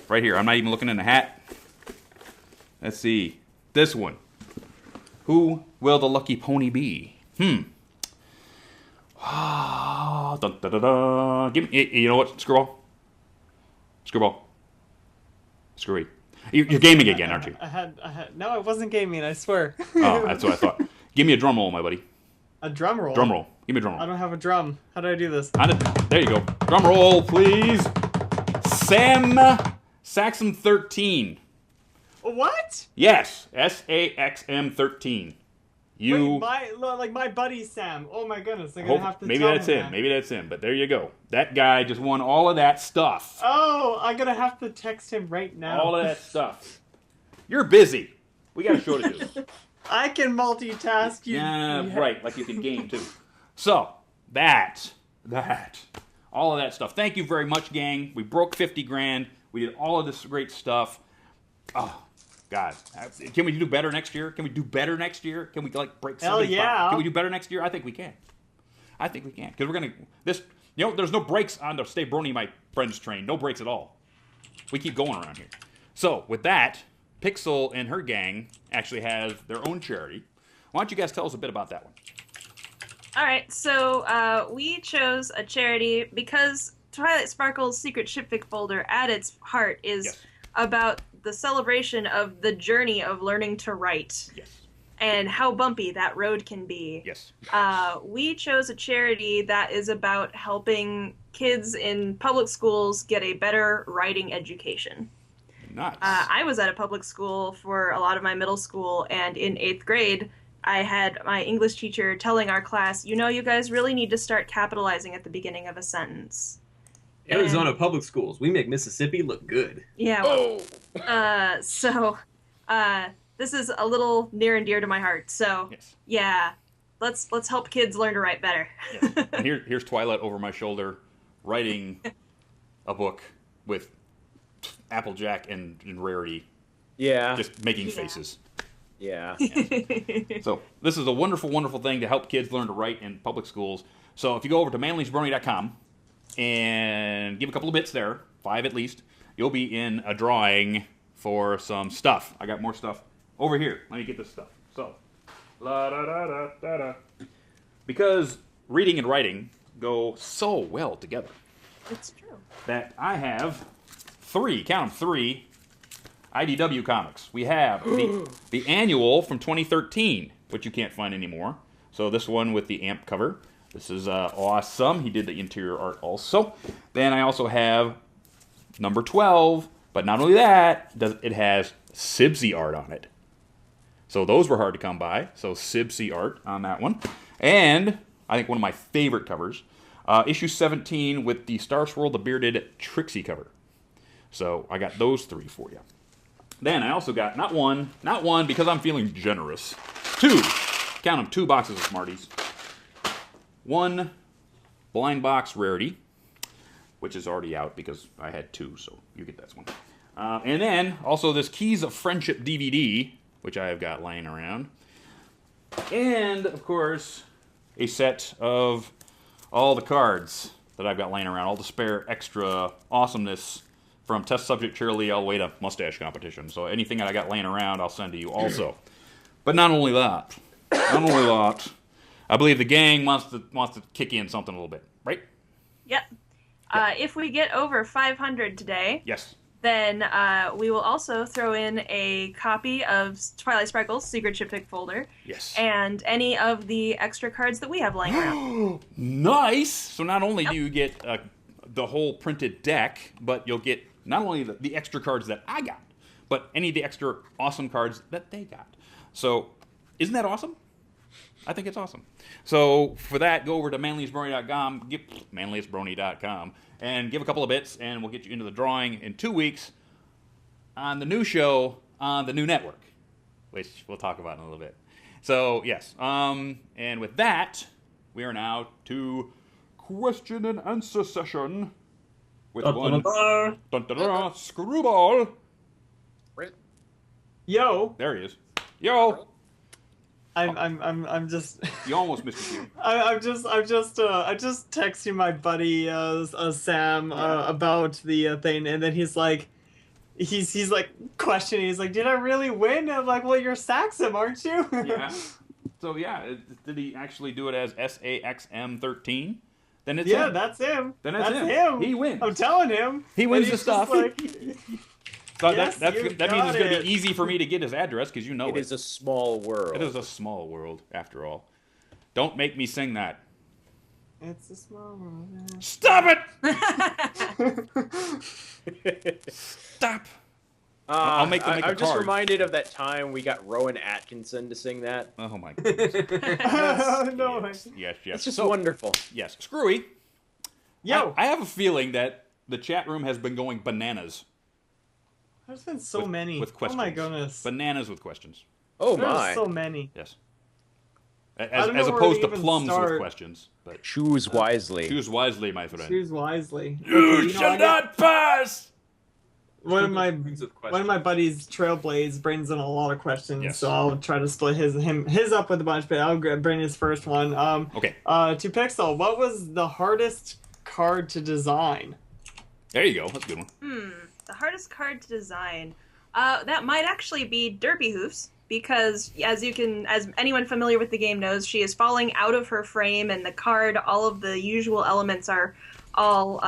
right here, I'm not even looking in the hat. Let's see. This one. Who will the lucky pony be? Ah, dun, dun, dun, dun. Give me, you know what, Screwball? Screwy. You're gaming again, aren't you? No, I wasn't gaming, I swear. Oh, that's what I thought. Give me a drum roll, my buddy. A drum roll? Drum roll. Give me a drum roll. I don't have a drum. How do I do this? There you go. Drum roll, please. Saxum 13. What? Yes, SAXM 13. Wait, my buddy Sam. Oh my goodness, I'm gonna have to maybe tell that's him him. that. Maybe that's him. But there you go. That guy just won all of that stuff. Oh, I'm gonna have to text him right now. All of that stuff. You're busy. We got a show to do. I can multitask. Yeah, right. Like you can game too. So that, all of that stuff. Thank you very much, gang. We broke 50 grand. We did all of this great stuff. Oh. God, can we do better next year? Can we do better next year? Can we break 75? Hell yeah! Can we do better next year? I think we can. Because we're gonna there's no brakes on the Stay Brony My Friends train. No brakes at all. We keep going around here. So with that, Pixel and her gang actually have their own charity. Why don't you guys tell us a bit about that one? All right, so we chose a charity because Twilight Sparkle's Secret Shipfic folder at its heart is about the celebration of the journey of learning to write. Yes. And how bumpy that road can be. Yes. We chose a charity that is about helping kids in public schools get a better writing education. Nice. I was at a public school for a lot of my middle school, and in 8th grade, I had my English teacher telling our class, you guys really need to start capitalizing at the beginning of a sentence. Arizona public schools. We make Mississippi look good. Yeah. Well, so this is a little near and dear to my heart. So yeah, let's help kids learn to write better. Yes. And here's Twilight over my shoulder, writing a book with Applejack and Rarity. Yeah. Just making faces. Yeah. So this is a wonderful, wonderful thing to help kids learn to write in public schools. So if you go over to manlysbrony.com and give a couple of bits there, 5 at least, you'll be in a drawing for some stuff. I got more stuff over here. Let me get this stuff. So, because reading and writing go so well together. It's true. That I have 3, count them, 3 IDW comics. We have the annual from 2013, which you can't find anymore. So this one with the AMP cover. This is awesome. He did the interior art also. Then I also have number 12, but not only that, it has Sibsy art on it. So those were hard to come by. So Sibsy art on that one. And I think one of my favorite covers, issue 17 with the Star Swirl the Bearded Trixie cover. So I got those 3 for you. Then I also got, not one, because I'm feeling generous, 2, count them, 2 boxes of Smarties. 1 blind box rarity, which is already out because I had 2, so you get this one. And then also this Keys of Friendship DVD, which I have got laying around. And, of course, a set of all the cards that I've got laying around, all the spare extra awesomeness from Test Subject Cheerily all the way to Mustache Competition. So anything that I got laying around, I'll send to you also. But not only that, I believe the gang wants to kick in something a little bit, right? Yep. If we get over 500 today, yes, then we will also throw in a copy of Twilight Sparkle's Secret Shipfic folder. Yes. And any of the extra cards that we have lying around. Nice! So not only do you get the whole printed deck, but you'll get not only the extra cards that I got, but any of the extra awesome cards that they got. So isn't that awesome? I think it's awesome. So for that, go over to manlysbrony.com, and give a couple of bits, and we'll get you into the drawing in 2 weeks on the new show on the new network, which we'll talk about in a little bit. So yes, and with that, we are now to question and answer session with Screwball. Yo. There he is. Yo. I'm just. You almost missed your cue. I'm just texting my buddy Sam about the thing, and then he's like questioning. He's like, "Did I really win?" I'm like, "Well, you're Saxum, aren't you?" Yeah. So yeah, did he actually do it as SAXM13? Then it's yeah, him. that's him. Then that's him. He wins. I'm telling him. He wins And the he's just stuff. like, So Yes, that you means it's got going to it. be easy for me to get his address because you know It is a small world. It is a small world, after all. Don't make me sing that. It's a small world. Stop it! Stop. I'll make them make a I'm just card. reminded of that time we got Rowan Atkinson to sing that. Oh my goodness. No. Yes. It's just So, wonderful. yes. Screwy. Yo, I have a feeling that the chat room has been going bananas. there's been so with- many. with Oh questions. my goodness. Bananas with questions. Oh There's my. so many. Yes. don't know As where opposed to to even plums with start. questions. But Choose wisely. choose wisely, my friend. Choose wisely. You Okay, know, shall I got- not pass! One of my Brings with One of my buddies, Trailblaze, brings in a lot of questions, Yes. so I'll try to split his up with a bunch, but I'll bring his first one. Okay. To Pixel, what was the hardest card to design? There you go. That's a good one. The hardest card to design. That might actually be Derpy Hoofs, because as anyone familiar with the game knows, she is falling out of her frame, and the card, all of the usual elements are all.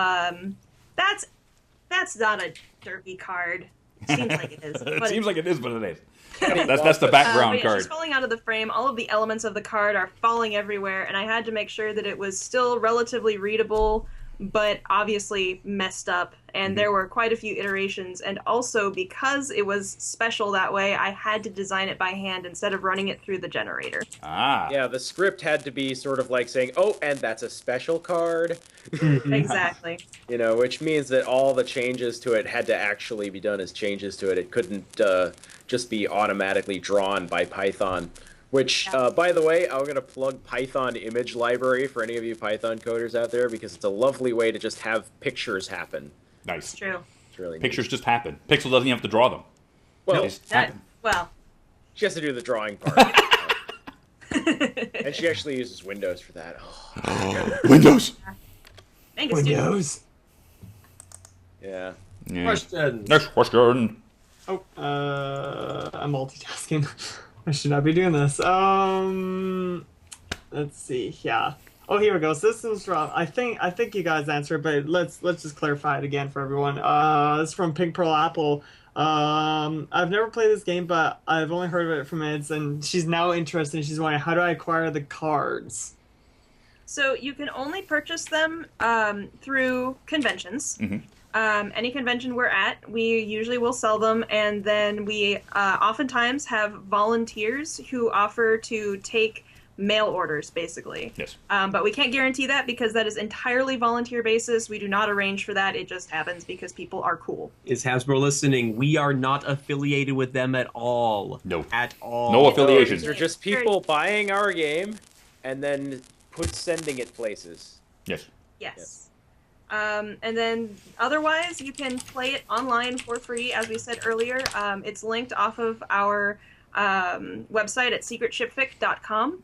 That's not a Derpy card. It seems like it is. It but seems like it is, but it is. That's the background but yeah, card. she's falling out of the frame. All of the elements of the card are falling everywhere, and I had to make sure that it was still relatively readable, but obviously messed up. And there were quite a few iterations, and also because it was special that way, I had to design it by hand instead of running it through the generator. Ah. Yeah, the script had to be sort of like saying, "Oh, and that's a special card," Exactly. you know, which means that all the changes to it had to actually be done as changes to it. It couldn't just be automatically drawn by Python. Which, by the way, I'm going to plug Python image library for any of you Python coders out there, because it's a lovely way to just have pictures happen. Nice. True. It's really neat. Pictures just happen. Pixel doesn't even have to draw them. Well, They just That, happen. well, she has to do the drawing part. And she actually uses Windows for that. Oh, Windows. Angus, dude. Windows. yeah. Yeah. Question. Next question. Oh, I'm multitasking. I should not be doing this. Let's see. Yeah. Oh, here we go. Systems drop. I think you guys answered, but let's just clarify it again for everyone. This is from Pink Pearl Apple. I've never played this game, but I've only heard of it from Eds, and she's now interested. And she's wondering, how do I acquire the cards? So you can only purchase them through conventions. Any convention we're at, we usually will sell them, and then we oftentimes have volunteers who offer to take mail orders, basically. Yes. But we can't guarantee that because that is entirely volunteer basis. We do not arrange for that. It just happens because people are cool. Is Hasbro listening? We are not affiliated with them at all. No. At all. No affiliation. These are just people buying our game and then sending it places. Yes. Yes. And then otherwise, you can play it online for free, as we said earlier. It's linked off of our website at secretshipfic.com.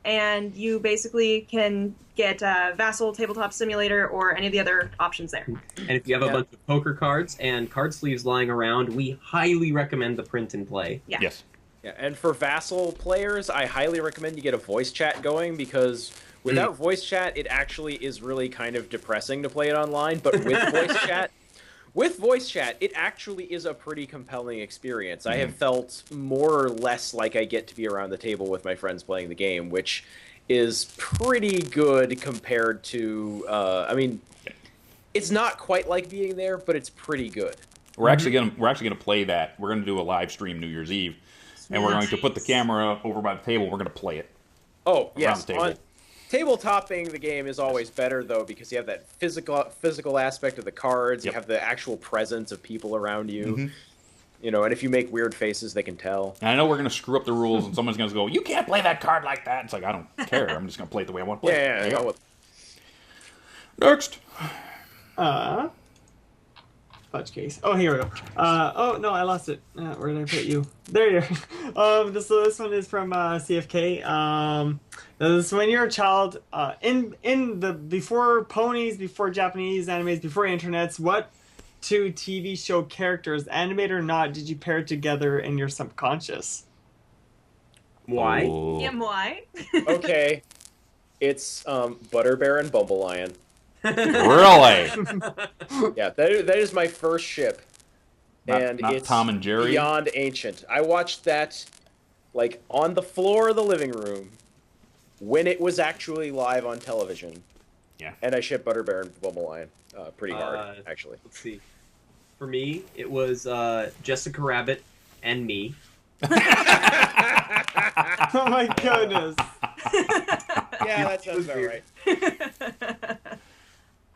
And you basically can get Vassal, Tabletop Simulator, or any of the other options there. And if you have a bunch of poker cards and card sleeves lying around, we highly recommend the print and play. Yeah. Yes. Yeah, and for Vassal players, I highly recommend you get a voice chat going, because without voice chat, it actually is really kind of depressing to play it online. But with voice chat, it actually is a pretty compelling experience. I have felt more or less like I get to be around the table with my friends playing the game, which is pretty good compared to. I mean, it's not quite like being there, but it's pretty good. We're actually gonna play that. We're gonna do a live stream New Year's Eve, and we're going to put the camera over by the table. We're gonna play it. Oh yes, Round table. Tabletopping the game is always better though, because you have that physical aspect of the cards. Yep. You have the actual presence of people around you. You know, and if you make weird faces, they can tell. And I know we're gonna screw up the rules, and someone's gonna go, "You can't play that card like that." It's like, I don't care. I'm just gonna play it the way I want to play it. Yeah, There you yeah, go. well, Next. fudge case. Oh, here we go. Oh no, I lost it. Where did I put you? There you are. This one is from CFK. This when you're a child, before ponies, before Japanese animes, before internets, what two TV show characters, animated or not, did you pair together in your subconscious? Why? Oh. Yeah, why? Okay, it's Butter Bear and Bumble Lion. Really? Yeah, that is my first ship, and not it's Tom and Jerry? beyond ancient. I watched that like on the floor of the living room when it was actually live on television. Yeah. And I shipped Butter Bear and Bumble Lion pretty hard, actually. Let's see. For me, it was Jessica Rabbit and me. Oh my goodness. Yeah, that sounds about right.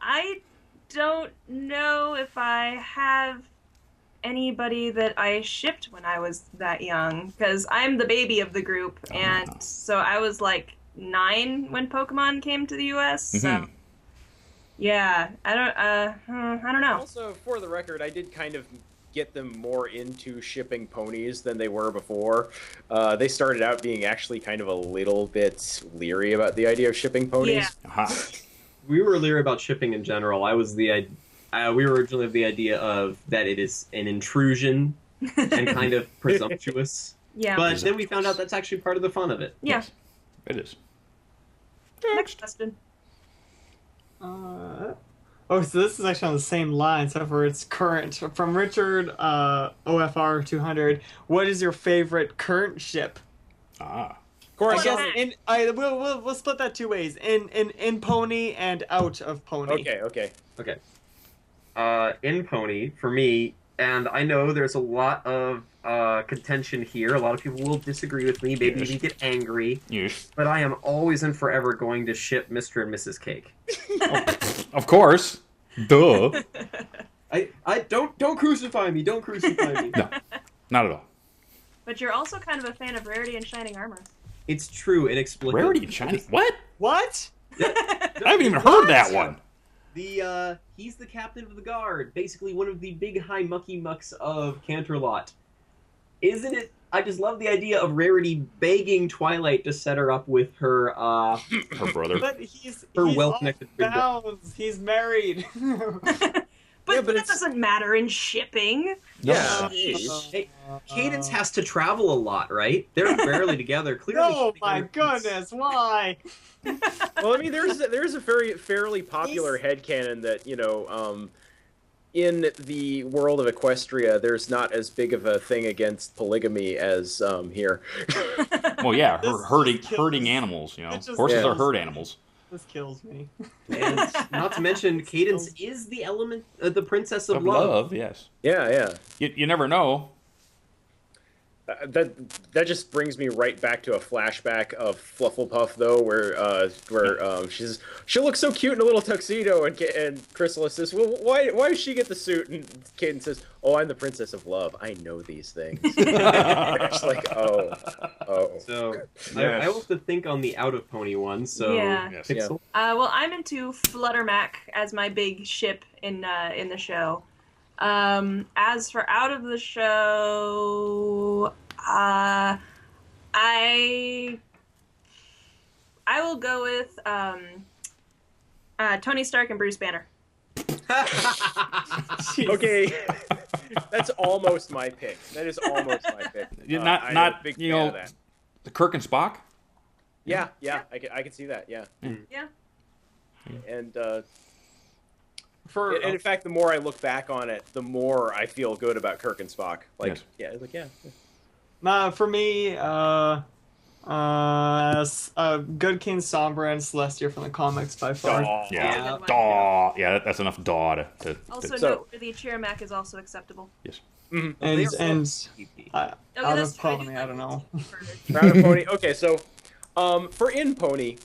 I don't know if I have anybody that I shipped when I was that young, because I'm the baby of the group, and so I was like 9 when Pokemon came to the U.S. So yeah, I don't know. Also, for the record, I did kind of get them more into shipping ponies than they were before. They started out being actually kind of a little bit leery about the idea of shipping ponies. Yeah. We were leery about shipping in general. We were originally of the idea of that it is an intrusion and kind of presumptuous. Yeah. But then we found out that's actually part of the fun of it. Yeah. Yes, it is. Next question. Oh, so this is actually on the same line, except for it's current. From Richard, OFR 200. What is your favorite current ship? Of course. We'll split that 2 ways. In pony and out of pony. Okay. In Pony, for me, and I know there's a lot of contention here. A lot of people will disagree with me, maybe even get angry. Yes. But I am always and forever going to ship Mr. and Mrs. Cake. Of course. Duh. I don't crucify me. Don't crucify me. No, not at all. But you're also kind of a fan of Rarity and Shining Armor. It's true, inexplicably. Rarity and Shiny. What? What? I haven't even heard that one. He's the captain of the guard, basically one of the big high mucky mucks of Canterlot. Isn't it? I just love the idea of Rarity begging Twilight to set her up with her Her brother. But he's well-connected big brother. bounds. He's married. But that doesn't matter in shipping. Yeah. Hey, Cadence has to travel a lot, right? They're barely together. Clearly. Oh my goodness! Why? Well, I mean, there's a fairly popular headcanon that, in the world of Equestria, there's not as big of a thing against polygamy as here. Well, yeah, herding animals. Horses are herd animals. This kills me. And not to mention, Cadence is the element, the princess of Of love. love, yes. Yeah. You never know. That just brings me right back to a flashback of Flufflepuff, though, where she looks so cute in a little tuxedo, and Chrysalis says, "Well, why does she get the suit?" And Caden says, "Oh, I'm the princess of love. I know these things." It's like, oh. So Yes. I will have to think on the out of Pony one. So Yeah. Yes. Pixel. Well, I'm into Fluttermac as my big ship in the show. As for out of the show, I will go with Tony Stark and Bruce Banner. Okay, that's almost my pick. That is almost my pick. You're I'm not a big fan of that. the Kirk and Spock? Yeah, I can see that. Yeah. Yeah. And in fact, the more I look back on it, the more I feel good about Kirk and Spock. Like, For me, Good King Sombra and Celestia from the comics by far. Yeah. Good one. Daw. Yeah, that's enough daw to Also, So- noteworthy Chiramac is also acceptable. yes. And Okay, out that's of true. Pony, I don't know. Round of Pony. Okay, so for In Pony,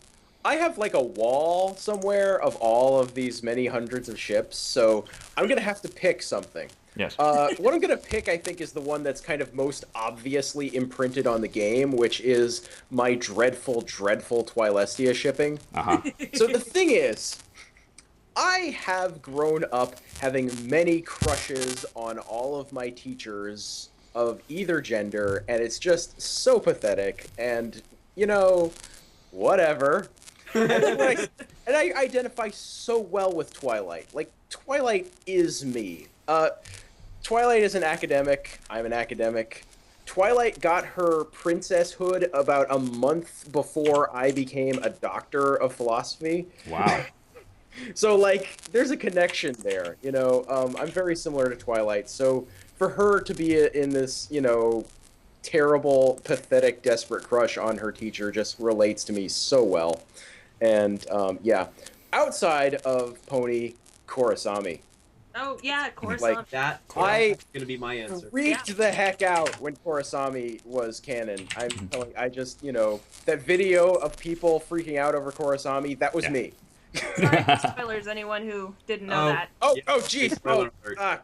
I have like a wall somewhere of all of these many hundreds of ships, so I'm gonna have to pick something. Yes. What I'm gonna pick, I think, is the one that's kind of most obviously imprinted on the game, which is my dreadful Twilestia shipping. Uh-huh. So the thing is, I have grown up having many crushes on all of my teachers of either gender, and it's just so pathetic, and, you know, whatever. And I identify so well with Twilight. Like, Twilight is me. Twilight is an academic. I'm an academic. Twilight got her princesshood about a month before I became a doctor of philosophy. Wow. So, like, there's a connection there, you know. I'm very similar to Twilight, so for her to be in this, you know, terrible, pathetic, desperate crush on her teacher just relates to me so well. And, yeah. Outside of Pony, Korosami. Oh, yeah, of course. Like, That's I gonna be my answer. freaked the heck out when Korosami was canon. I'm telling, I just, you know, that video of people freaking out over Korosami, that was me. Sorry for spoilers, anyone who didn't know that. Oh, jeez. Spoiler Oh, alert.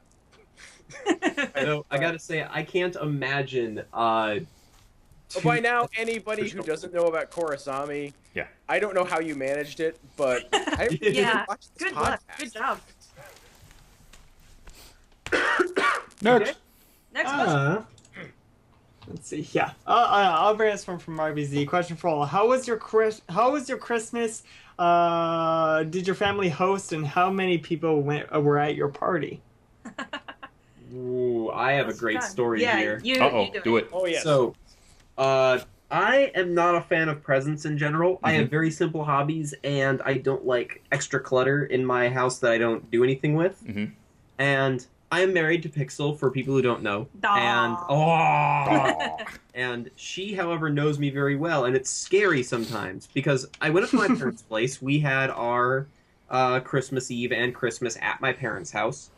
I know. I gotta say, I can't imagine. By now, anybody who doesn't know about Korosami, Yeah. I don't know how you managed it, but I Yeah, watched this good luck. podcast. Good job. Next. Next question. Let's see. Yeah. I'll bring this one from RBZ. Question for all: How was your Christmas? Did your family host, and how many people were at your party? Ooh, I have a great story here. You Do it. Oh, yes. So, I am not a fan of presents in general. I have very simple hobbies, and I don't like extra clutter in my house that I don't do anything with. Mhm. And I am married to Pixel, for people who don't know. Aw. And she, however, knows me very well, and it's scary sometimes, because I went up to my parents' place. We had our Christmas Eve and Christmas at my parents' house,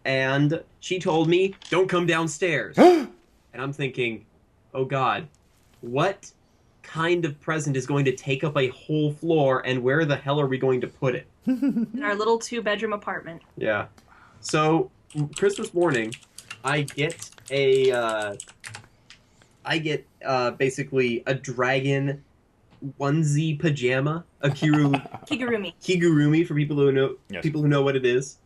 and she told me, "Don't come downstairs." And I'm thinking, oh God, what kind of present is going to take up a whole floor, and where the hell are we going to put it? In our little 2-bedroom apartment. Yeah. So, Christmas morning, I get basically a dragon onesie pajama, a kigurumi for people who know what it is,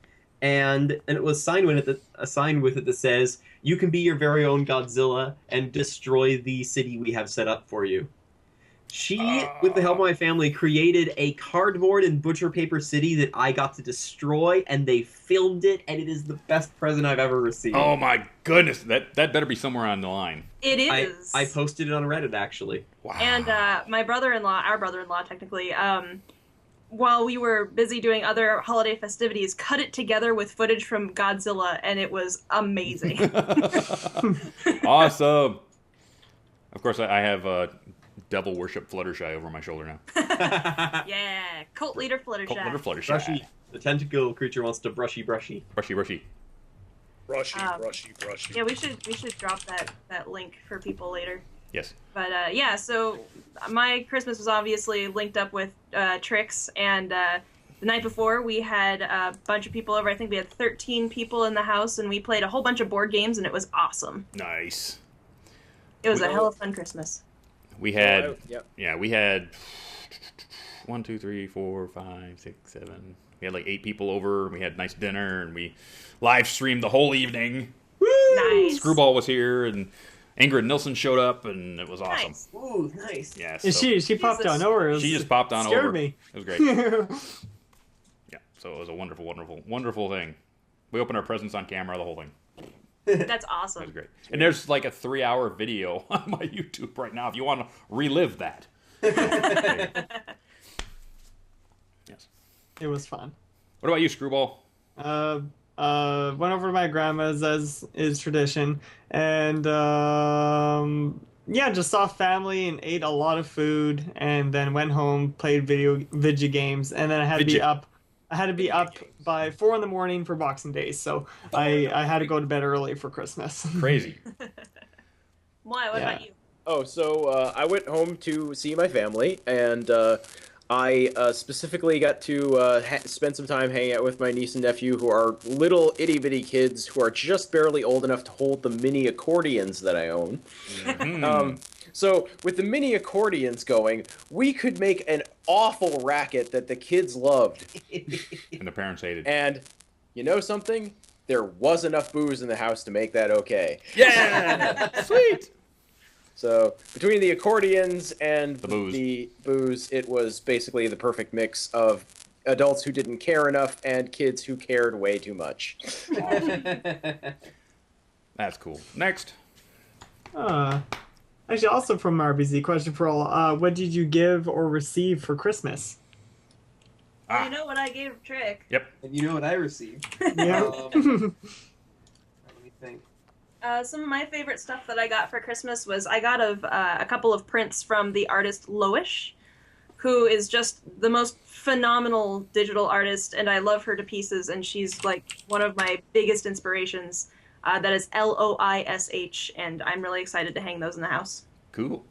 and it was signed with it that says, "You can be your very own Godzilla and destroy the city we have set up for you." She, with the help of my family, created a cardboard and butcher paper city that I got to destroy, and they filmed it, and it is the best present I've ever received. Oh my goodness, that better be somewhere on the line. It is. I posted it on Reddit, actually. Wow. And my brother-in-law, our brother-in-law technically, while we were busy doing other holiday festivities, cut it together with footage from Godzilla, and it was amazing. Awesome. Of course, I have devil worship Fluttershy over my shoulder now. Yeah, cult leader Fluttershy. Cult leader Fluttershy. Brushy. The tentacle creature wants to brushy. Brushy. Brushy. Yeah, we should drop that link for people later. Yes. But yeah, so my Christmas was obviously linked up with Trix, and the night before we had a bunch of people over. I think we had 13 people in the house, and we played a whole bunch of board games, and it was awesome. Nice. It was a hell of a fun Christmas. We had, we had 1, 2, 3, 4, 5, 6, 7. We had like 8 people over. And we had a nice dinner, and we live streamed the whole evening. Woo! Nice. Screwball was here, and Ingrid Nilsson showed up, and it was awesome. Nice. Ooh, nice. Yeah, And she popped on over. She just popped on scared over. me. It was great. Yeah, so it was a wonderful, wonderful, wonderful thing. We opened our presents on camera, the whole thing. That's awesome. That was great. And there's like a 3-hour video on my YouTube right now if you want to relive that. Yes. It was fun. What about you, Screwball? Went over to my grandma's as is tradition, and just saw family and ate a lot of food, and then went home, played video games, and then I had to be up. I had to be up by 4 a.m. for Boxing Day, so I had to go to bed early for Christmas. Crazy. Why? What about you? Oh, so I went home to see my family, and I specifically got to spend some time hanging out with my niece and nephew, who are little itty-bitty kids who are just barely old enough to hold the mini accordions that I own. Mm-hmm. So with the mini accordions going, we could make an awful racket that the kids loved. And the parents hated. And you know something? There was enough booze in the house to make that okay. Yeah! Sweet! So between the accordions and the booze, it was basically the perfect mix of adults who didn't care enough and kids who cared way too much. Awesome. That's cool. Next. Actually, also from RBZ, question for all. What did you give or receive for Christmas? Well, you know what I gave Trick? Yep. And you know what I received? Yeah. Let me think. Some of my favorite stuff that I got for Christmas was I got a couple of prints from the artist Loish, who is just the most phenomenal digital artist, and I love her to pieces, and she's like one of my biggest inspirations. That is Loish, and I'm really excited to hang those in the house. Cool.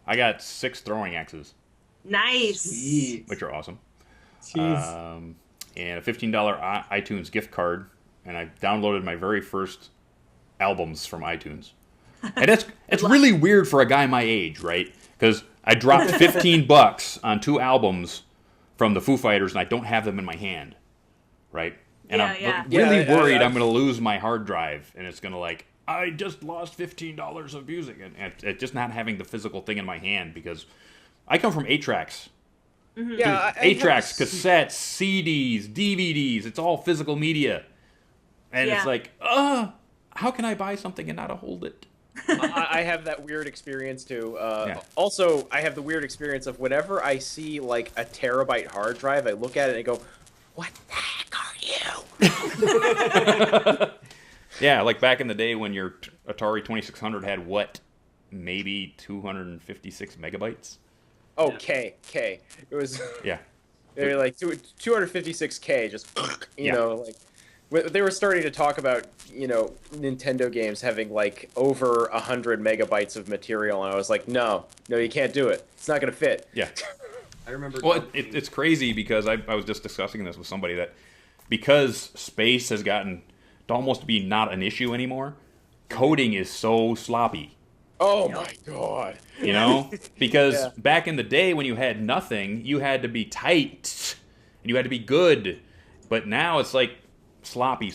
I got 6 throwing axes, Nice! Sweet. which are awesome. Jeez. And a $15 iTunes gift card, and I downloaded my very first albums from iTunes. And it's really weird for a guy my age, right? Because I dropped $15 on 2 albums from the Foo Fighters, and I don't have them in my hand, right? And I'm really worried I'm going to lose my hard drive, and it's going to I just lost $15 of music, and it's just not having the physical thing in my hand, because I come from 8-tracks. Mm-hmm. Yeah, 8-tracks, cassettes, CDs, DVDs, it's all physical media. And it's how can I buy something and not hold it? I have that weird experience too. Also, I have the weird experience of whenever I see like a terabyte hard drive, I look at it and I go, "What the heck are you?" Yeah, like back in the day when your Atari 2600 had maybe 256 megabytes. Oh, K. It was maybe like 256K. Just you know, like they were starting to talk about Nintendo games having like over 100 megabytes of material, and I was like, no, you can't do it. It's not gonna fit. Yeah. I remember. Well, it's crazy because I was just discussing this with somebody that because space has gotten to almost be not an issue anymore, coding is so sloppy. Oh my god. Because back in the day when you had nothing, you had to be tight and you had to be good. But now it's like sloppy.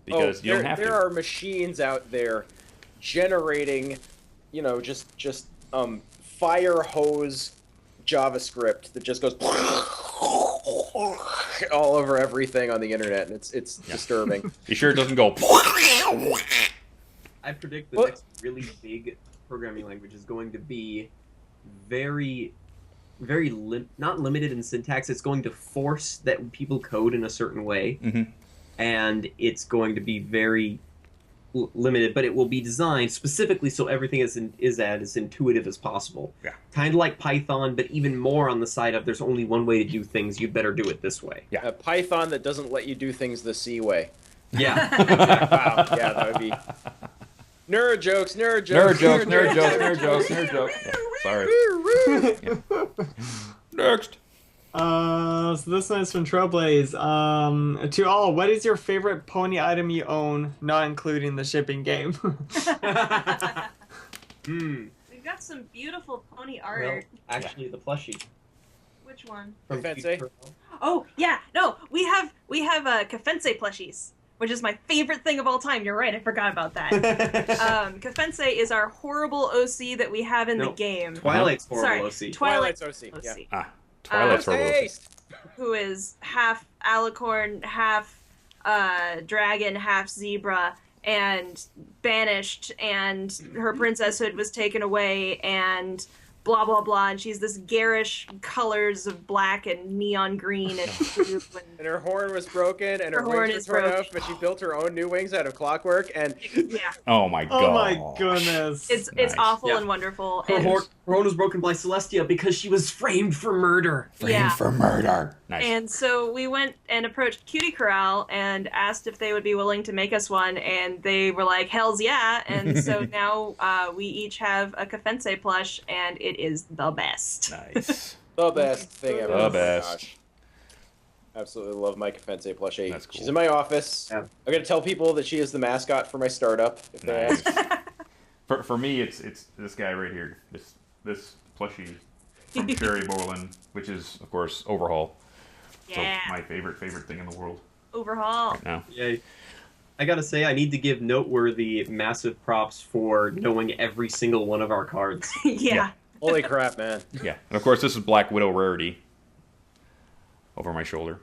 Because you don't have to. There are machines out there generating, just fire hose JavaScript that just goes all over everything on the internet, and it's disturbing. You sure it doesn't go? I predict the next really big programming language is going to be very, very not limited in syntax. It's going to force that people code in a certain way, and it's going to be very limited. But it will be designed specifically so everything is as intuitive as possible. Yeah, kind of like Python, but even more on the side of there's only one way to do things. You'd better do it this way. Yeah, a Python that doesn't let you do things the C way. Yeah. Wow. Yeah, that would be. Nerd jokes. Yeah, sorry. Next. So this one is from Trailblaze. To all, what is your favorite pony item you own, not including the shipping game? We've got some beautiful pony art. Well, actually, the plushie. Which one? From Kafense? Oh yeah, no, we have Kafense plushies, which is my favorite thing of all time. You're right, I forgot about that. Kafense is our horrible OC that we have in the game. Twilight's horrible OC. Twilight's OC. Yeah. Twilight's horrible OC. Who is half alicorn, half dragon, half zebra, and banished, and her princesshood was taken away, and blah blah blah, and she's this garish colors of black and neon green and and her horn was broken and her wings were torn off, but she built her own new wings out of clockwork, and oh my god, oh my goodness, it's awful and wonderful. Her horn was broken by Celestia because she was framed for murder. For murder. Nice. And so we went and approached Cutie Corral and asked if they would be willing to make us one, and they were like, hells yeah. And so now we each have a Kafense plush, and it is the best. Nice. The best thing ever. The best. Gosh. Absolutely love my Kafense plushie. That's cool. She's in my office. Yeah. I'm going to tell people that she is the mascot for my startup if they ask. For me, it's this guy right here. This plushie from Sherry Bolin, which is of course Overhaul. Yeah. So my favorite thing in the world Overhaul. right now. Yeah. I gotta say, I need to give noteworthy massive props for knowing every single one of our cards. Yeah. Holy crap, man. Yeah, and of course this is Black Widow rarity. Over my shoulder.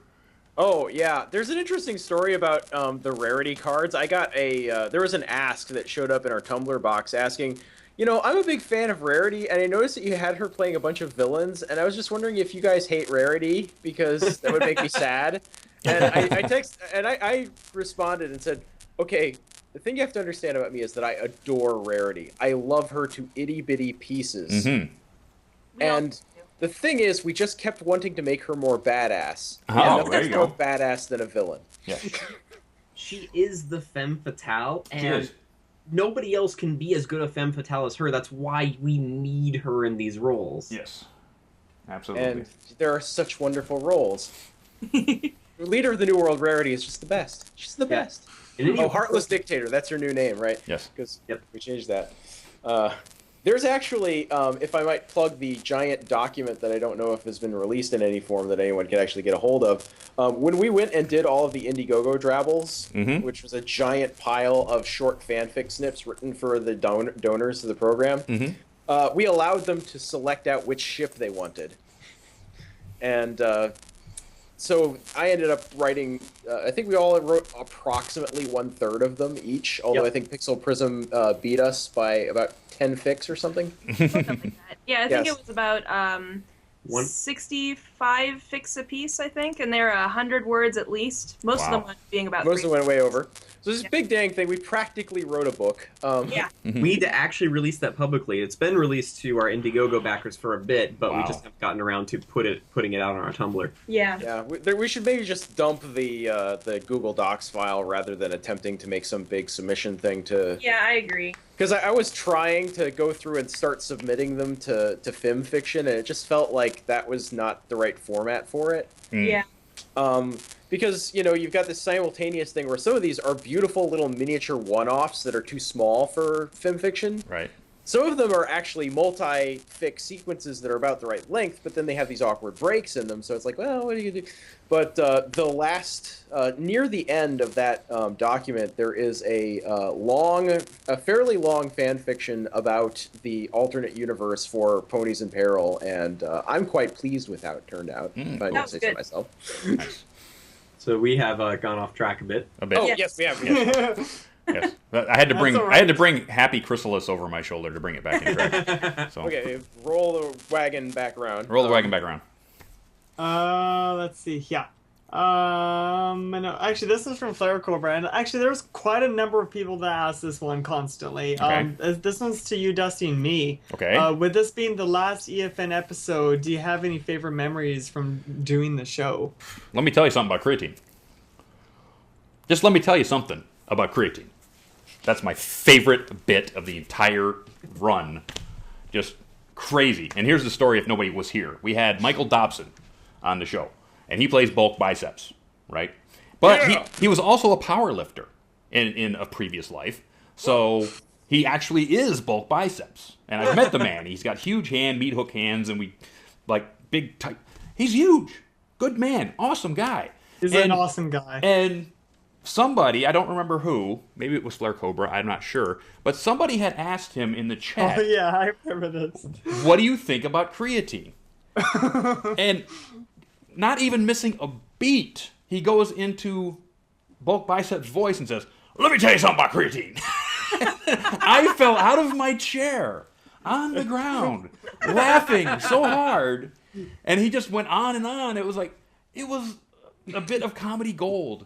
Oh, yeah. There's an interesting story about the rarity cards. I got there was an ask that showed up in our Tumblr box asking, you know, I'm a big fan of Rarity, and I noticed that you had her playing a bunch of villains, and I was just wondering if you guys hate Rarity, because that would make me sad. And I responded and said, okay, the thing you have to understand about me is that I adore Rarity. I love her to itty-bitty pieces. Mm-hmm. And the thing is, we just kept wanting to make her more badass. Oh, there you go. More badass than a villain. Yeah. She is the femme fatale, She and is. nobody else can be as good a femme fatale as her. That's why we need her in these roles. Yes. Absolutely. And there are such wonderful roles. The leader of the New World Rarity is just the best. She's the Yeah. best. And Oh, Heartless Dictator. That's her new name, right? Yes. Because Yep. we changed that. There's actually, if I might plug the giant document that I don't know if has been released in any form that anyone can actually get a hold of. When we went and did all of the Indiegogo drabbles, Mhm. which was a giant pile of short fanfic snips written for the donors to the program, Mm-hmm. we allowed them to select out which ship they wanted. And so I ended up writing, I think we all wrote approximately 1/3 of them each, although Yep. I think Pixel Prism beat us by about 10 fics or something. Something like that. Yeah, I think Yes. it was about One- 65 fics a piece, I think, and they're 100 words at least. Most of Wow. them being about Most of 3. them went way over. So this Yeah. big dang thing, we practically wrote a book. Yeah. We need to actually release that publicly. It's been released to our Indiegogo backers for a bit, but we Wow. just haven't gotten around to putting it out on our Tumblr. Yeah. Yeah, we should maybe just dump the Google Docs file rather than attempting to make some big submission thing to... Yeah, I agree. Because I was trying to go through and start submitting them to Film Fiction, and it just felt like that was not the right format for it. Yeah. Because, you know, you've got this simultaneous thing where some of these are beautiful little miniature one-offs that are too small for Film Fiction. Right. Some of them are actually multi-fic sequences that are about the right length, but then they have these awkward breaks in them, so it's like, well, what do you do? But the last, near the end of that document, there is a fairly long fan fiction about the alternate universe for Ponies in Peril, and I'm quite pleased with how it turned out, if I That do was say so good. myself. Nice. So we have gone off track a bit. A bit. Oh, Yeah. yes, we have. Yes. Yes. But I had to bring That's all I had to bring Happy Chrysalis over my shoulder to bring it back in track. So Okay, roll the wagon back around. roll the wagon back around. Let's see. Yeah. No, actually, this is from Flare Cobra, and actually, there's quite a number of people that ask this one constantly. Okay. This one's to you, Dusty, and me. Okay. With this being the last EFN episode, do you have any favorite memories from doing the show? Let me tell you something about creatine. Just let me tell you something about creatine. That's my favorite bit of the entire run. Just crazy. And here's the story if nobody was here. We had Michael Dobson on the show, and he plays bulk biceps, right? But Yeah. he was also a power lifter in a previous life. So he actually is bulk biceps. And I've met the man. He's got huge meat hook hands, and we, like, big, tight. He's huge. Good man. Awesome guy. He's And- an awesome guy. And somebody, I don't remember who, maybe it was Flare Cobra, I'm not sure, but somebody had asked him in the chat, Oh yeah, I remember this. what do you think about creatine? And not even missing a beat, he goes into bulk biceps voice and says, let me tell you something about creatine. I fell out of my chair on the ground, laughing so hard, and he just went on and on. It was like, it was a bit of comedy gold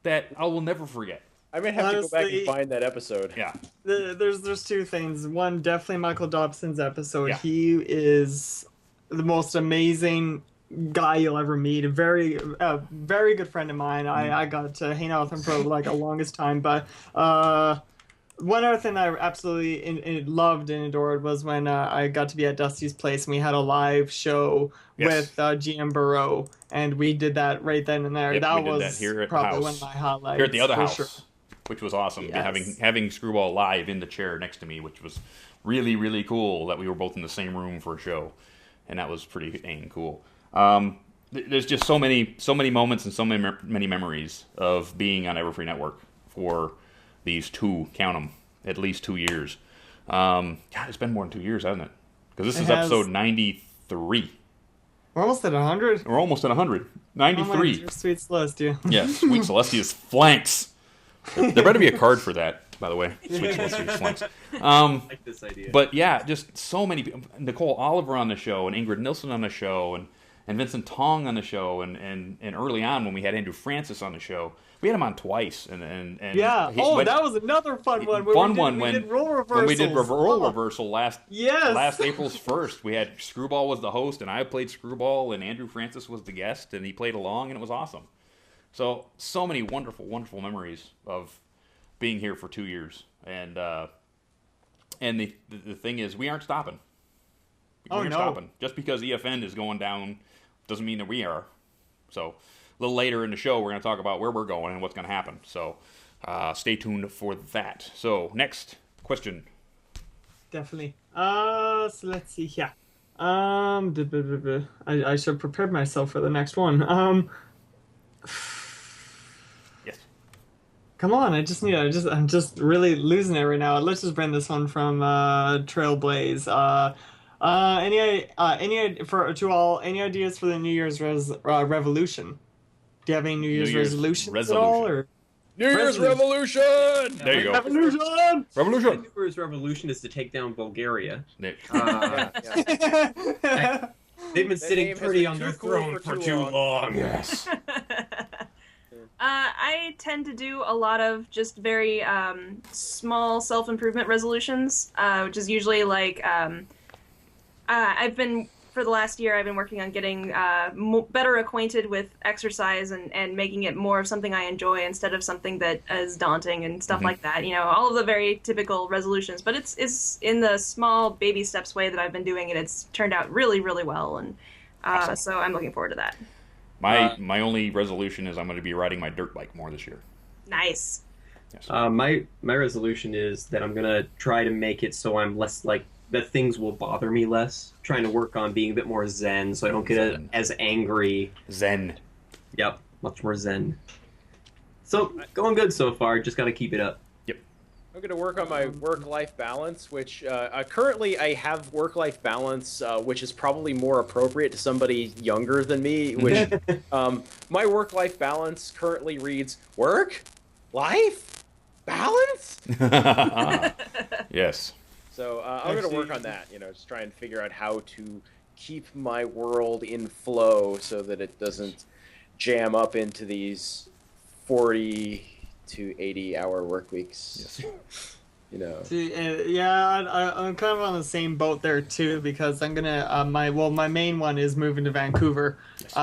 that I will never forget. I may have to go back Honestly- and find that episode. Yeah. There's two things. One, definitely Michael Dobson's episode. Yeah. He is the most amazing guy you'll ever meet. A very good friend of mine. I got to hang out with him for like the longest time. But one other thing I absolutely loved and adored was when I got to be at Dusty's place and we had a live show Yes. with GM Burrow, and we did that right then and there. Yep, that we did was that here at the probably house. one of my highlights. Here at the other for house. sure. which was awesome. Yes. Having Screwball live in the chair next to me, which was really, really cool that we were both in the same room for a show. And that was pretty dang cool. There's just so many moments and so many memories of being on Everfree Network for these count them, at least 2 years. God, it's been more than 2 years, hasn't it? Because this is episode 93. We're almost at 100. We're almost at 100. 93. Sweet Celestia. Yeah, Sweet Celestia's flanks. There better be a card for that, by the way. Sweet Celestia's flanks. I like this idea. But yeah, just so many people. Nicole Oliver on the show, and Ingrid Nilsson on the show, and Vincent Tong on the show, and early on when we had Andrew Francis on the show, we had him on twice. And Yeah. That was another fun one. We did role reversals. When we did role reversal last Yes. April's 1st. We had Screwball was the host, and I played Screwball, and Andrew Francis was the guest, and he played along, and it was awesome. So many wonderful, wonderful memories of being here for 2 years. And the thing is, we aren't stopping. Stopping. Just because EFN is going down doesn't mean that we are. So a little later in the show, we're going to talk about where we're going and what's going to happen. So stay tuned for that. So next question. Definitely. So let's see here. I should have prepared myself for the next one. Yes. Come on, I'm just really losing it right now. Let's just bring this one from Trailblaze. Any ideas for the New Year's revolution? Do you have any New Year's resolutions at all? Or? New Year's Revolution! There you go. Revolution! My New Year's revolution is to take down Bulgaria. They've been sitting pretty on their throne for too long. Yes. I tend to do a lot of just very small self-improvement resolutions, which is usually like for the last year, I've been working on getting better acquainted with exercise and making it more of something I enjoy instead of something that is daunting and stuff like that. You know, all of the very typical resolutions, but it's in the small baby steps way that I've been doing it. It's turned out really, really well, and awesome. So I'm looking forward to that. My only resolution is I'm going to be riding my dirt bike more this year. Nice. Yes. My resolution is that I'm gonna try to make it so I'm less like that things will bother me less. Trying to work on being a bit more zen, so I don't get as angry. Zen. Yep, much more zen. So going good so far. Just got to keep it up. Yep. I'm going to work on my work-life balance, which currently I have work-life balance, which is probably more appropriate to somebody younger than me. Which my work-life balance currently reads work, life, balance. Yes. So I'm going to work on that. Just try and figure out how to keep my world in flow so that it doesn't jam up into these 40 to 80-hour work weeks. Yes. See, I'm kind of on the same boat there too, because I'm gonna my main one is moving to Vancouver. Yes.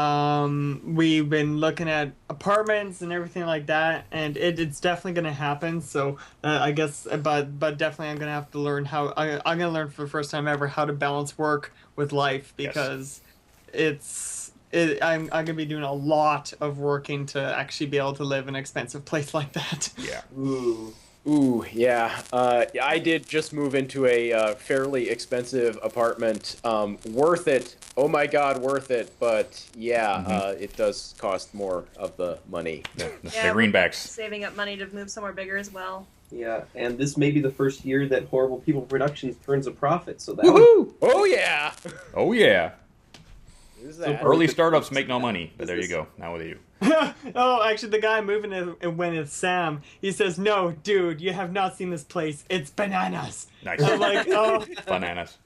We've been looking at apartments and everything like that, and it's definitely gonna happen. So I guess, but definitely I'm gonna have to learn I'm gonna learn for the first time ever how to balance work with life, because I'm gonna be doing a lot of working to actually be able to live in an expensive place like that. Yeah. Ooh, yeah. I did just move into a fairly expensive apartment. Worth it. Oh my God, worth it. But yeah, it does cost more of the money. The greenbacks. Saving up money to move somewhere bigger as well. Yeah, and this may be the first year that Horrible People Productions turns a profit. So that. Woohoo! Oh yeah. Oh yeah. Who's that? Early startups make no money, but there you go. Now with you. Oh, actually, the guy moving in when it's Sam, he says, "No, dude, you have not seen this place. It's bananas." Nice. I'm like, oh, bananas.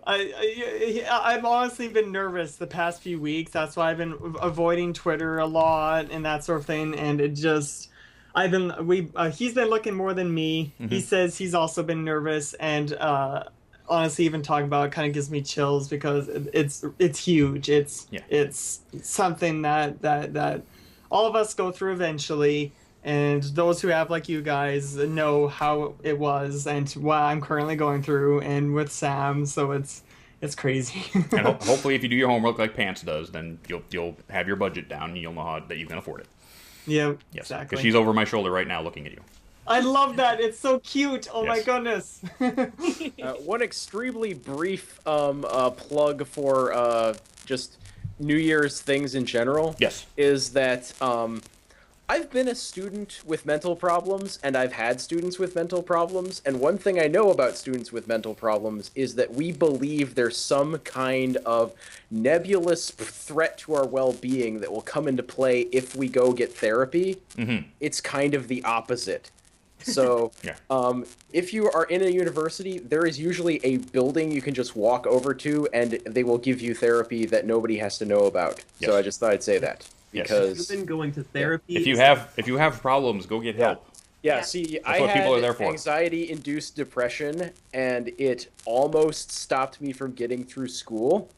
I've honestly been nervous the past few weeks. That's why I've been avoiding Twitter a lot and that sort of thing. And it just, he's been looking more than me. He says he's also been nervous, and honestly, even talking about it kind of gives me chills, because it's huge. It's something that all of us go through eventually, and those who have, like you guys, know how it was and what I'm currently going through, and with Sam, so it's crazy. And hopefully, if you do your homework like Pants does, then you'll have your budget down and you'll know that you can afford it. Yeah, Yes, exactly. because she's over my shoulder right now looking at you. I love that. It's so cute. Oh my Yes. goodness. One extremely brief plug for just New Year's things in general. Yes. Is that I've been a student with mental problems, and I've had students with mental problems, and one thing I know about students with mental problems is that we believe there's some kind of nebulous threat to our well-being that will come into play if we go get therapy. Mm-hmm. It's kind of the opposite. So, Yeah. if you are in a university, there is usually a building you can just walk over to, and they will give you therapy that nobody has to know about. Yes. So I just thought I'd say that. Yes. Because I've been going to therapy. If you have problems, go get help. yeah, Yeah. see, That's what I people are there had for. anxiety-induced depression, and it almost stopped me from getting through school.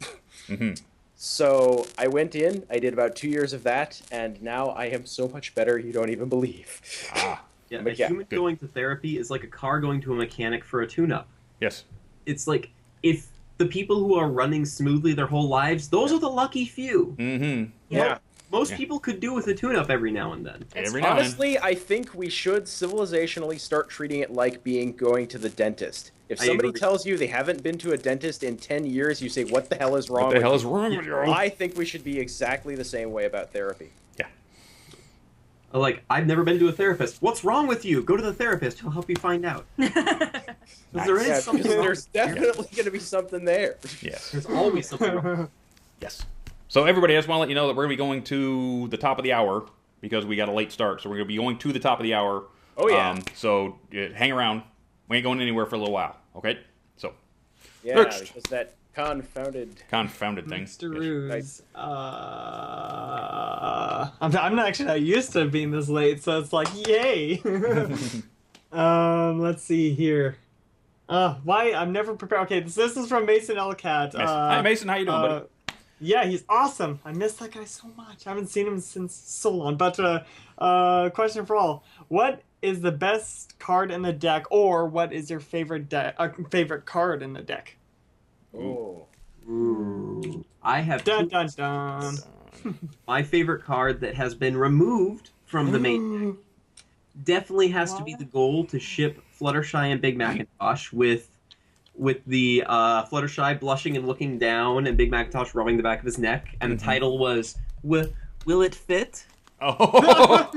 Mm-hmm. So I went in, I did about 2 years of that, and now I am so much better you don't even believe. Ah, Yeah, But a yeah, human good. going to therapy is like a car going to a mechanic for a tune-up. yes. It's like, if the people who are running smoothly their whole lives, those are the lucky few. Mm-hmm. Yeah. Most Yeah. people could do with a tune-up every now and then. Every now and then. Honestly, I think we should civilizationally start treating it like going to the dentist. If I somebody agree. tells you they haven't been to a dentist in 10 years, you say, what the hell is wrong What the with hell you?" is wrong with you? I think we should be exactly the same way about therapy. Like, I've never been to a therapist. What's wrong with you? Go to the therapist. He'll help you find out. 'Cause there is Yeah, something because wrong. there's definitely going to be something there. Yes. There's always something wrong. Yes. So everybody, I just want to let you know that we're going to be going to the top of the hour because we got a late start. So we're going to be going to the top of the hour. Oh, yeah. So hang around. We ain't going anywhere for a little while. Okay? So, Yeah, Next. because that confounded... confounded thing. Mr. Yes. Ruse. I'm not actually not used to being this late, so it's like, yay! Let's see here. Why? I'm never prepared. Okay, this is from Mason Elcat. Hi, Mason. How you doing, buddy? Yeah, he's awesome. I miss that guy so much. I haven't seen him since so long. But question for all: what is the best card in the deck, or what is your favorite favorite card in the deck? Oh. Ooh. I have Dun two- dun dun. my favorite card that has been removed from the main deck definitely has to be the goal to ship Fluttershy and Big Macintosh with the Fluttershy blushing and looking down and Big Macintosh rubbing the back of his neck, and the title was Will It Fit? Oh,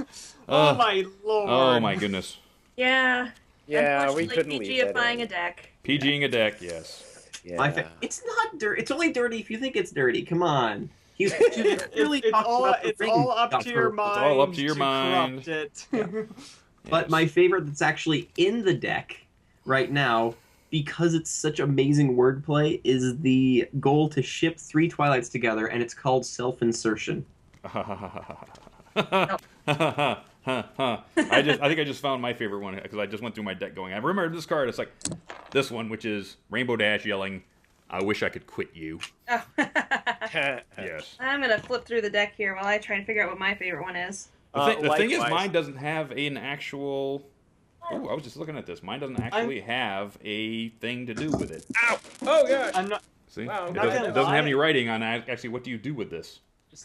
Oh my lord! oh my goodness. Yeah. Yeah, we Unfortunately, couldn't leave that PGifying in. a deck. PGing a deck, yes. Yeah. It's not dirty. It's only dirty if you think it's dirty. Come on. He's really It's all up to your mind. all up to your to mind. corrupt it. But my favorite that's actually in the deck right now, because it's such amazing wordplay, is the goal to ship 3 Twilights together, and it's called Self-Insertion. I think I just found my favorite one because I just went through my deck going. I remember this card. It's like this one, which is Rainbow Dash yelling, "I wish I could quit you." Oh. Yes. I'm gonna flip through the deck here while I try and figure out what my favorite one is. The thing is, Likewise. mine doesn't have an actual. Oh, I was just looking at this. Mine doesn't actually have a thing to do with it. Oh, gosh. I'm not. See, Wow, it not doesn't, gonna it doesn't have lie. any writing on actually. What do you do with this?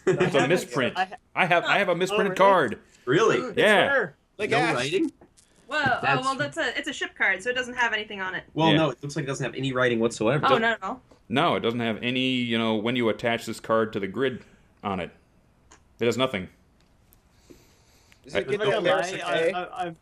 I It's a haven't- misprint. I- I have a misprinted really? card. Really? Yeah. Rare. Like No Ash. writing? Whoa! That's- Oh well, it's a ship card, so it doesn't have anything on it. Well, Yeah. no, it looks like it doesn't have any writing whatsoever. Oh no. No, it doesn't have any. When you attach this card to the grid on it, it has nothing. Is it I'm good not to gonna embarrass lie,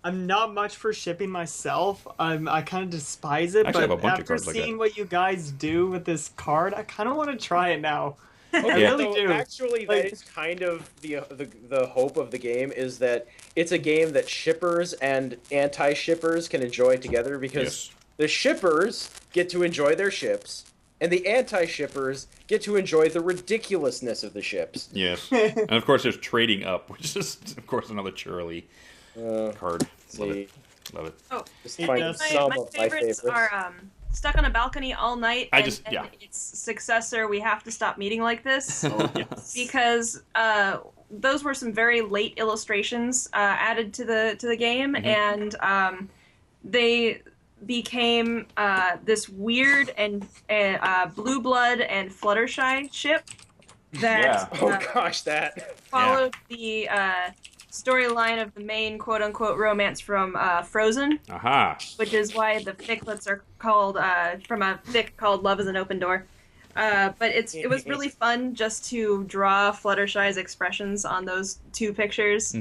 I'm not much for shipping myself. I kind of despise it, Actually, I have but a bunch of after cards like seeing that. what you guys do with this card, I kind of want to try it now. I Yeah. really So, do. actually, Like- that is kind of the hope of the game, is that it's a game that shippers and anti-shippers can enjoy together, because Yes. the shippers get to enjoy their ships, and the anti-shippers get to enjoy the ridiculousness of the ships. Yes. And of course, there's trading up, which is of course another Churly card. Love See, it. Love it. Oh, just It find does. some my of my favorites favorites. are Stuck on a Balcony All Night I and, just- yeah. and its successor, We Have to Stop Meeting Like This. Yes. Because those were some very late illustrations added to the game, and they became this weird and blue blood and Fluttershy ship that Oh gosh, that. followed the storyline of the main quote-unquote romance from Frozen, Aha. which is why the ficlets are called from a fic called Love is an Open Door. But it was really fun just to draw Fluttershy's expressions on those two pictures.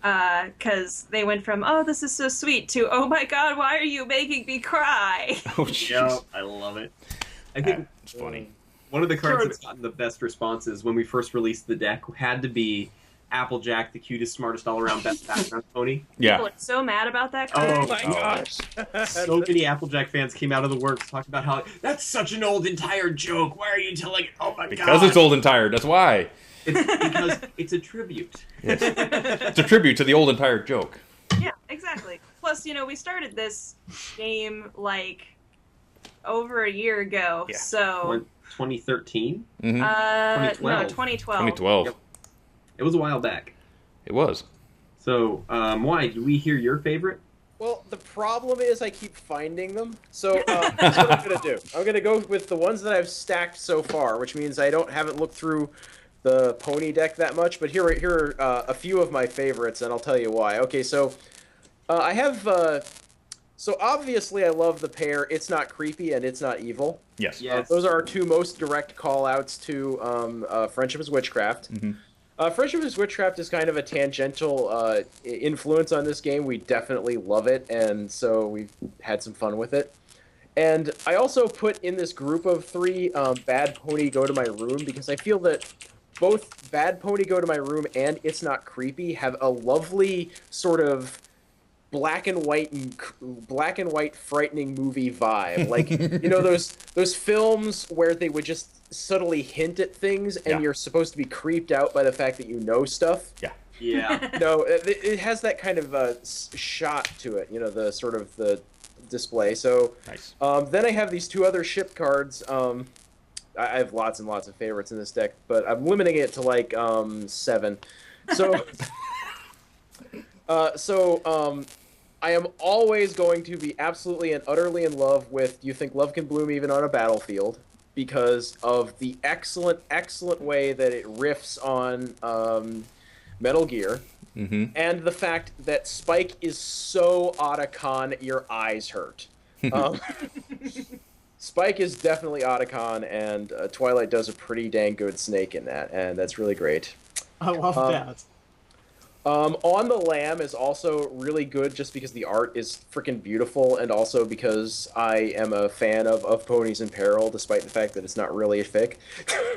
Because they went from, oh, this is so sweet, to, oh my god, why are you making me cry? Oh, jeez. Yep, I love it. I think It's funny. one of the cards that's gotten the best responses when we first released the deck had to be Applejack, the cutest, smartest, all-around, best background pony. Yeah. People are so mad about that card. Oh, My gosh. So many Applejack fans came out of the works talking about how that's such an old and tired joke. Why are you telling it? Oh my god! Because it's old and tired. That's why. It's because it's a tribute. It's a tribute to the old and tired joke. Yeah, exactly. Plus, we started this game like over a year ago. Yeah. So 2013? Mm-hmm. 2012. no, 2012. 2012. Yep. It was a while back. It was. So, why? Do we hear your favorite? Well, the problem is I keep finding them. So that's what I'm gonna do. I'm gonna go with the ones that I've stacked so far, which means I haven't looked through the pony deck that much. But here are a few of my favorites, and I'll tell you why. Okay, so I have. So obviously, I love the pair. It's not creepy and it's not evil. Yes. Yes. Those are our two most direct call-outs to Friendship is Witchcraft. Friendship is Witchcraft is kind of a tangential influence on this game. We definitely love it, and so we've had some fun with it. And I also put in this group of three Bad Pony Go to My Room because I feel that both Bad Pony Go to My Room and It's Not Creepy have a lovely sort of black and white frightening movie vibe. Like, those films where they would just subtly hint at things and you're supposed to be creeped out by the fact that you know stuff. Yeah. Yeah. No, it has that kind of shot to it, the sort of the display. So Nice. then I have these two other ship cards. I have lots and lots of favorites in this deck, but I'm limiting it to like 7. So I am always going to be absolutely and utterly in love with You Think Love Can Bloom Even on a Battlefield because of the excellent, excellent way that it riffs on Metal Gear. And the fact that Spike is so Otacon, your eyes hurt. Spike is definitely Otacon, and Twilight does a pretty dang good Snake in that, and that's really great. I love that. On the Lamb is also really good just because the art is freaking beautiful, and also because I am a fan of Ponies in Peril, despite the fact that it's not really a fic.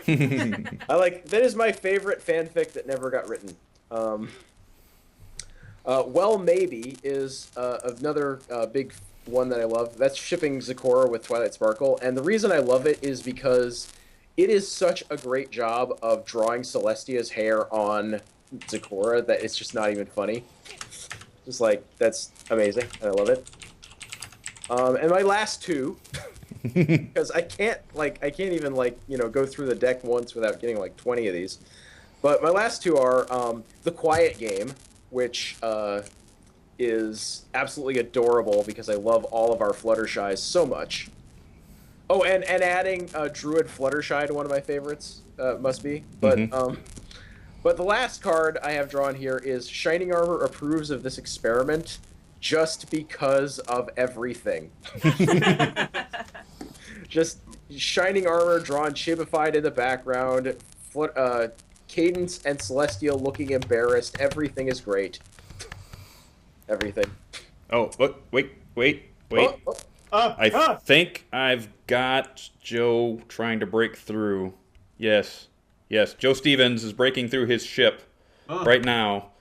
That is my favorite fanfic that never got written. Well Maybe is another big one that I love. That's shipping Zecora with Twilight Sparkle, and the reason I love it is because it is such a great job of drawing Celestia's hair on Zecora that it's just not even funny. Just that's amazing, and I love it. And my last two, because I can't even go through the deck once without getting 20 of these. But my last two are The Quiet Game, which is absolutely adorable because I love all of our Fluttershies so much. Oh, and adding Druid Fluttershy to one of my favorites must be. But the last card I have drawn here is Shining Armor approves of this experiment just because of everything. Just Shining Armor drawn chibified in the background, Cadence and Celestial looking embarrassed. Everything is great. Everything. Oh, look, wait. I think I've got Joe trying to break through. Yes. Joe Stevens is breaking through his ship right now.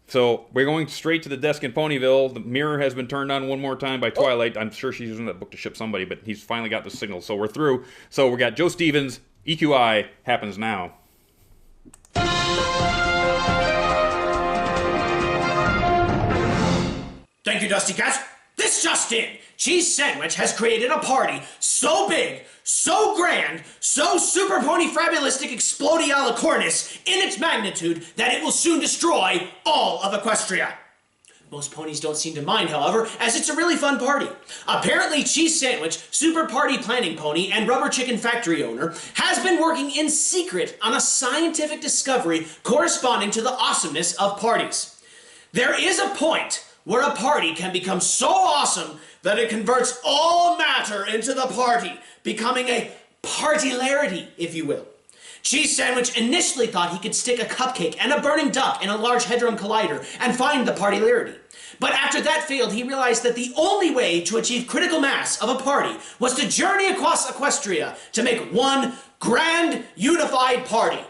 So we're going straight to the desk in Ponyville. The mirror has been turned on one more time by Twilight. I'm sure she's using that book to ship somebody, but he's finally got the signal. So we're through. So we got Joe Stevens. EQI happens now. Thank you, Dusty Cat. This just in. Cheese Sandwich has created a party so big, so grand, so super pony fabulistic explodialicornis in its magnitude that it will soon destroy all of Equestria. Most ponies don't seem to mind, however, as it's a really fun party. Apparently, Cheese Sandwich, super party planning pony and rubber chicken factory owner, has been working in secret on a scientific discovery corresponding to the awesomeness of parties. There is a point where a party can become so awesome that it converts all matter into the party, becoming a partylarity, if you will. Cheese Sandwich initially thought he could stick a cupcake and a burning duck in a large hadron collider and find the partylarity. But after that failed, he realized that the only way to achieve critical mass of a party was to journey across Equestria to make one grand, unified party.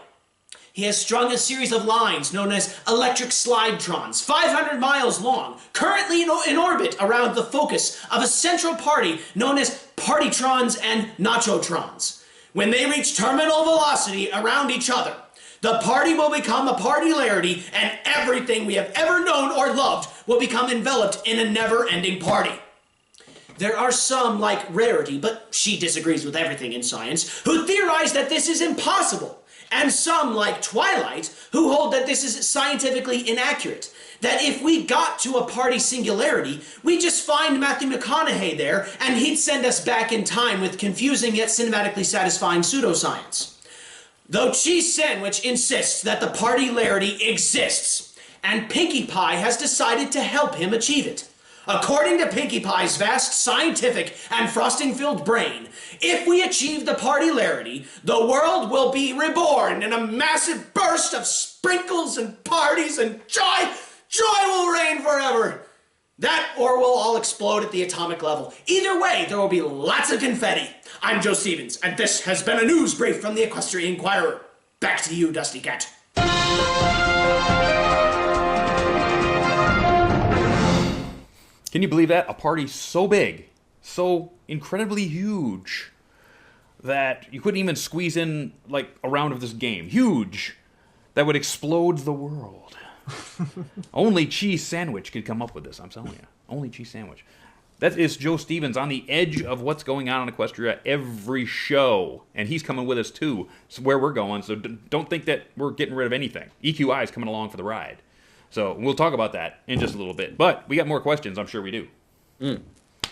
He has strung a series of lines known as electric slidetrons, 500 miles long, currently in orbit around the focus of a central party known as partytrons and nachotrons. When they reach terminal velocity around each other, the party will become a partylarity, and everything we have ever known or loved will become enveloped in a never-ending party. There are some, like Rarity, but she disagrees with everything in science, who theorize that this is impossible, and some, like Twilight, who hold that this is scientifically inaccurate. That if we got to a party singularity, we'd just find Matthew McConaughey there, and he'd send us back in time with confusing yet cinematically satisfying pseudoscience. Though Cheese Sandwich insists that the partylarity exists, and Pinkie Pie has decided to help him achieve it. According to Pinkie Pie's vast scientific and frosting-filled brain, if we achieve the partylarity, the world will be reborn in a massive burst of sprinkles and parties and joy. Joy will reign forever. That or we'll all explode at the atomic level. Either way, there will be lots of confetti. I'm Joe Stevens, and this has been a news brief from the Equestria Inquirer. Back to you, Dusty Cat. Can you believe that? A party so big, so incredibly huge, that you couldn't even squeeze in, like, a round of this game. Huge. That would explode the world. Only Cheese Sandwich could come up with this, I'm telling you. Only Cheese Sandwich. That is Joe Stevens on the edge of what's going on in Equestria every show. And he's coming with us, too. It's where we're going, so don't think that we're getting rid of anything. EQI is coming along for the ride. So we'll talk about that in just a little bit. But we got more questions, I'm sure we do. Yeah,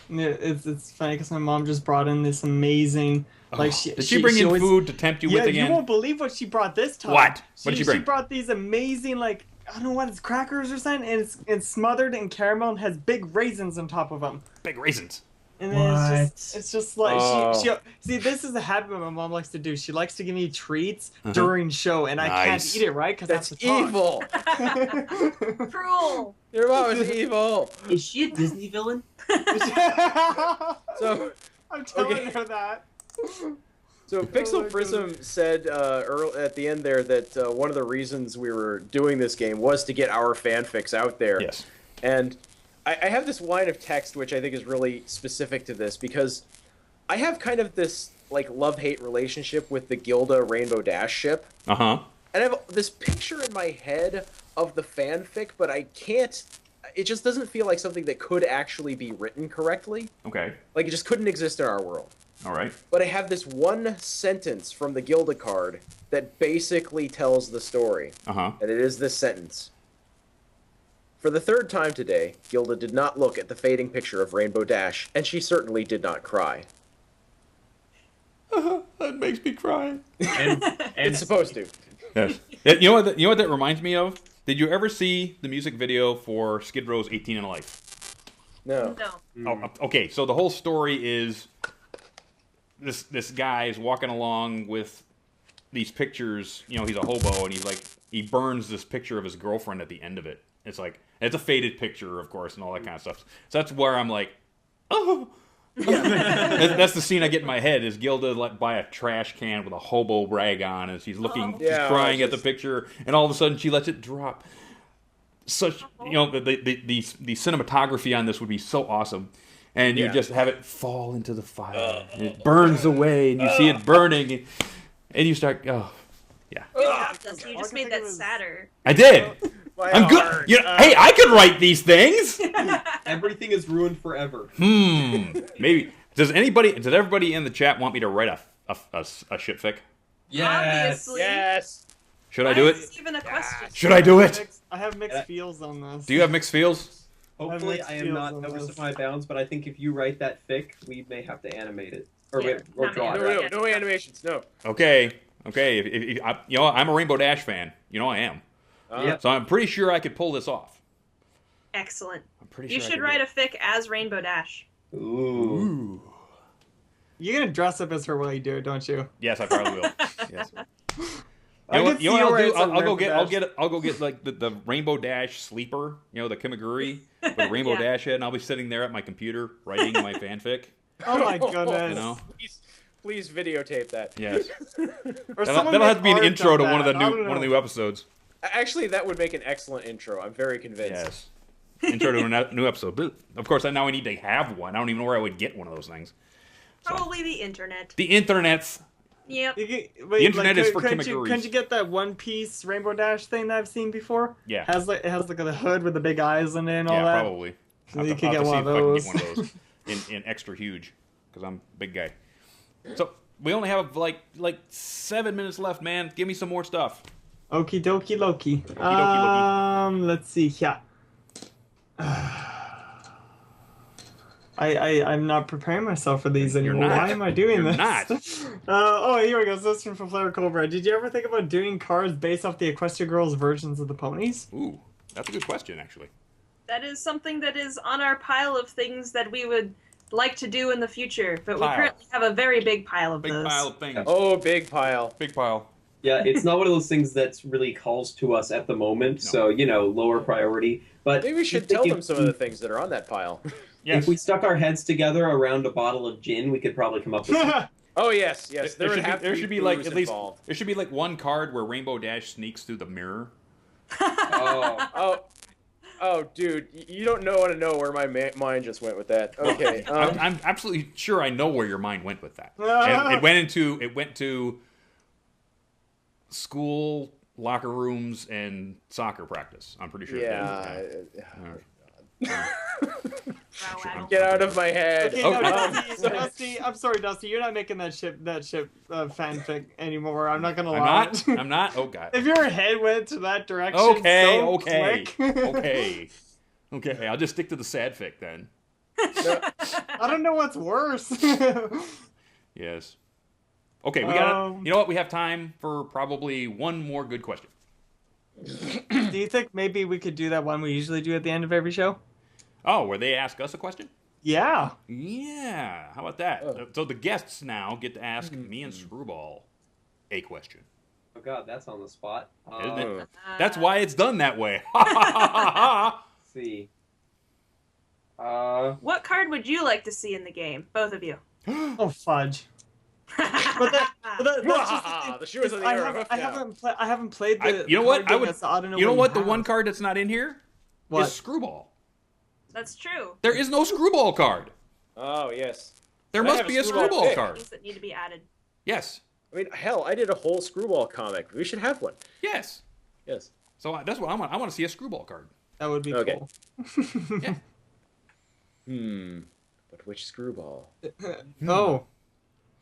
it's funny because my mom just brought in this amazing... Like did she bring in always, food to tempt you with again? Yeah, you won't believe what she brought this time. What? What did she bring? She brought these amazing, like, I don't know what, it's crackers or something, and it's smothered in caramel and has big raisins on top of them. Big raisins? And then it's just like, she see, this is a habit my mom likes to do. She likes to give me treats during show, and I can't eat it, right? Because that's evil. Cruel. Your mom is evil. Is she a Disney villain? So I'm telling her that. So Pixel Prism said at the end there that one of the reasons we were doing this game was to get our fanfics out there. Yes. And I have this line of text which I think is really specific to this, because I have kind of this like love-hate relationship with the Gilda Rainbow Dash ship. Uh-huh. And I have this picture in my head of the fanfic, but I can't... It just doesn't feel like something that could actually be written correctly. Okay. Like, it just couldn't exist in our world. All right. But I have this one sentence from the Gilda card that basically tells the story. Uh-huh. And it is this sentence. For the third time today, Gilda did not look at the fading picture of Rainbow Dash, and she certainly did not cry. That makes me cry. And It's supposed to. Yes. You know what that reminds me of? Did you ever see the music video for Skid Row's 18 and a Life? No. Oh, okay, so the whole story is this guy is walking along with these pictures. You know, he's a hobo, and he burns this picture of his girlfriend at the end of it. It's like, it's a faded picture, of course, and all that kind of stuff. So that's where I'm like, oh. That's the scene I get in my head, is Gilda let by a trash can with a hobo rag on, and she's looking, she's crying at the picture, and all of a sudden she lets it drop. Such, you know, the cinematography on this would be so awesome, and you just have it fall into the fire, and it burns away, and you see it burning, and you start, you just made that sadder. I did. I'm good. You know, hey, I could write these things. everything is ruined forever. Maybe does everybody in the chat want me to write a shipfic? Yes. Obviously. Yes. Should I do it? It's even a question. Should I do it? I have mixed feels on this. Do you have mixed feels? Hopefully, mixed I am feels not on over this. my bounds, but I think if you write that fic, we may have to animate it or, Yeah, or not draw me. it. No animations, no. Okay. If you know, I'm a Rainbow Dash fan. You know I am. Yeah. So I'm pretty sure I could pull this off. Excellent. I'm pretty You sure. should write a fic as Rainbow Dash. Ooh. You're gonna dress up as her while you do it, don't you? Yes, I probably will. Yes. I You know can what see I'll your do? answer, I'll go get like the Rainbow Dash sleeper. You know, the Kimaguri with the Rainbow Yeah. Dash head, and I'll be sitting there at my computer writing my fanfic. Oh my goodness. You know. Please videotape that. Yes. Or That'll have to be an art intro of to one of the that. I don't new know. new episodes. Actually, that would make an excellent intro. I'm very convinced. Yes. Intro to a new episode. But of course, now I need to have one. I don't even know where I would get one of those things. Probably the internet. The internet's. Yep. The internet is for couldn't Kimagaris. you get that One Piece Rainbow Dash thing that I've seen before? Yeah. It has like a hood with the big eyes in it and all Yeah, that. probably. So you could get one of those. One of those in extra huge, because I'm a big guy. So we only have like 7 minutes left, man. Give me some more stuff. Okie dokie Loki. Okie dokie Loki. Let's see. Yeah. I'm not preparing myself for these You're anymore. not. Why am I doing You're this? not. Oh, here we go. So this one from Flare Cobra. Did you ever think about doing cards based off the Equestria Girls versions of the ponies? Ooh, that's a good question, actually. That is something that is on our pile of things that we would like to do in the future, but Pile. we currently have a very big pile of Big those. pile of things. Oh, big pile. Big pile. Yeah, it's not one of those things that's really calls to us at the moment, so, lower priority. But Maybe we should tell them some of the things that are on that pile. Yes. If we stuck our heads together around a bottle of gin, we could probably come up with something. Oh yes. There should be like booze at least involved. there should be like one card where Rainbow Dash sneaks through the mirror. Oh. Oh, dude, you don't want to know where my mind just went with that. Okay. I'm absolutely sure I know where your mind went with that. And it went to school, locker rooms, and soccer practice. I'm pretty sure. Yeah. Wow, Adam. Get out of my head. Okay, Oh, no, Dusty, I'm sorry, Dusty. You're not making that ship fanfic anymore. I'm not gonna lie. I'm not. Oh god. If your head went to that direction, Okay. so Okay. quick. Okay. I'll just stick to the sad fic then. I don't know what's worse. Yes. Okay. We got. You know what? We have time for probably one more good question. Do you think maybe we could do that one we usually do at the end of every show? Oh, where they ask us a question? Yeah. Yeah. How about that? Oh. So the guests now get to ask me and Screwball a question. Oh god, that's on the spot. Isn't it? Oh. That's why it's done that way. Let's see. What card would you like to see in the game, both of you? Oh fudge. But that's just The shoe is on the I arrow. haven't played the. You know what? card game, so I don't know You know what? The have. one card that's not in here What? is Screwball. That's true. There is no Screwball card. Oh yes. There I must have be a a Screwball Screwball pick. card. Things that need to be added. Yes. I mean, hell, I did a whole Screwball comic. We should have one. Yes. Yes. So that's what I want. I want to see a Screwball card. That would be Okay. cool. Yeah. But which Screwball? Oh.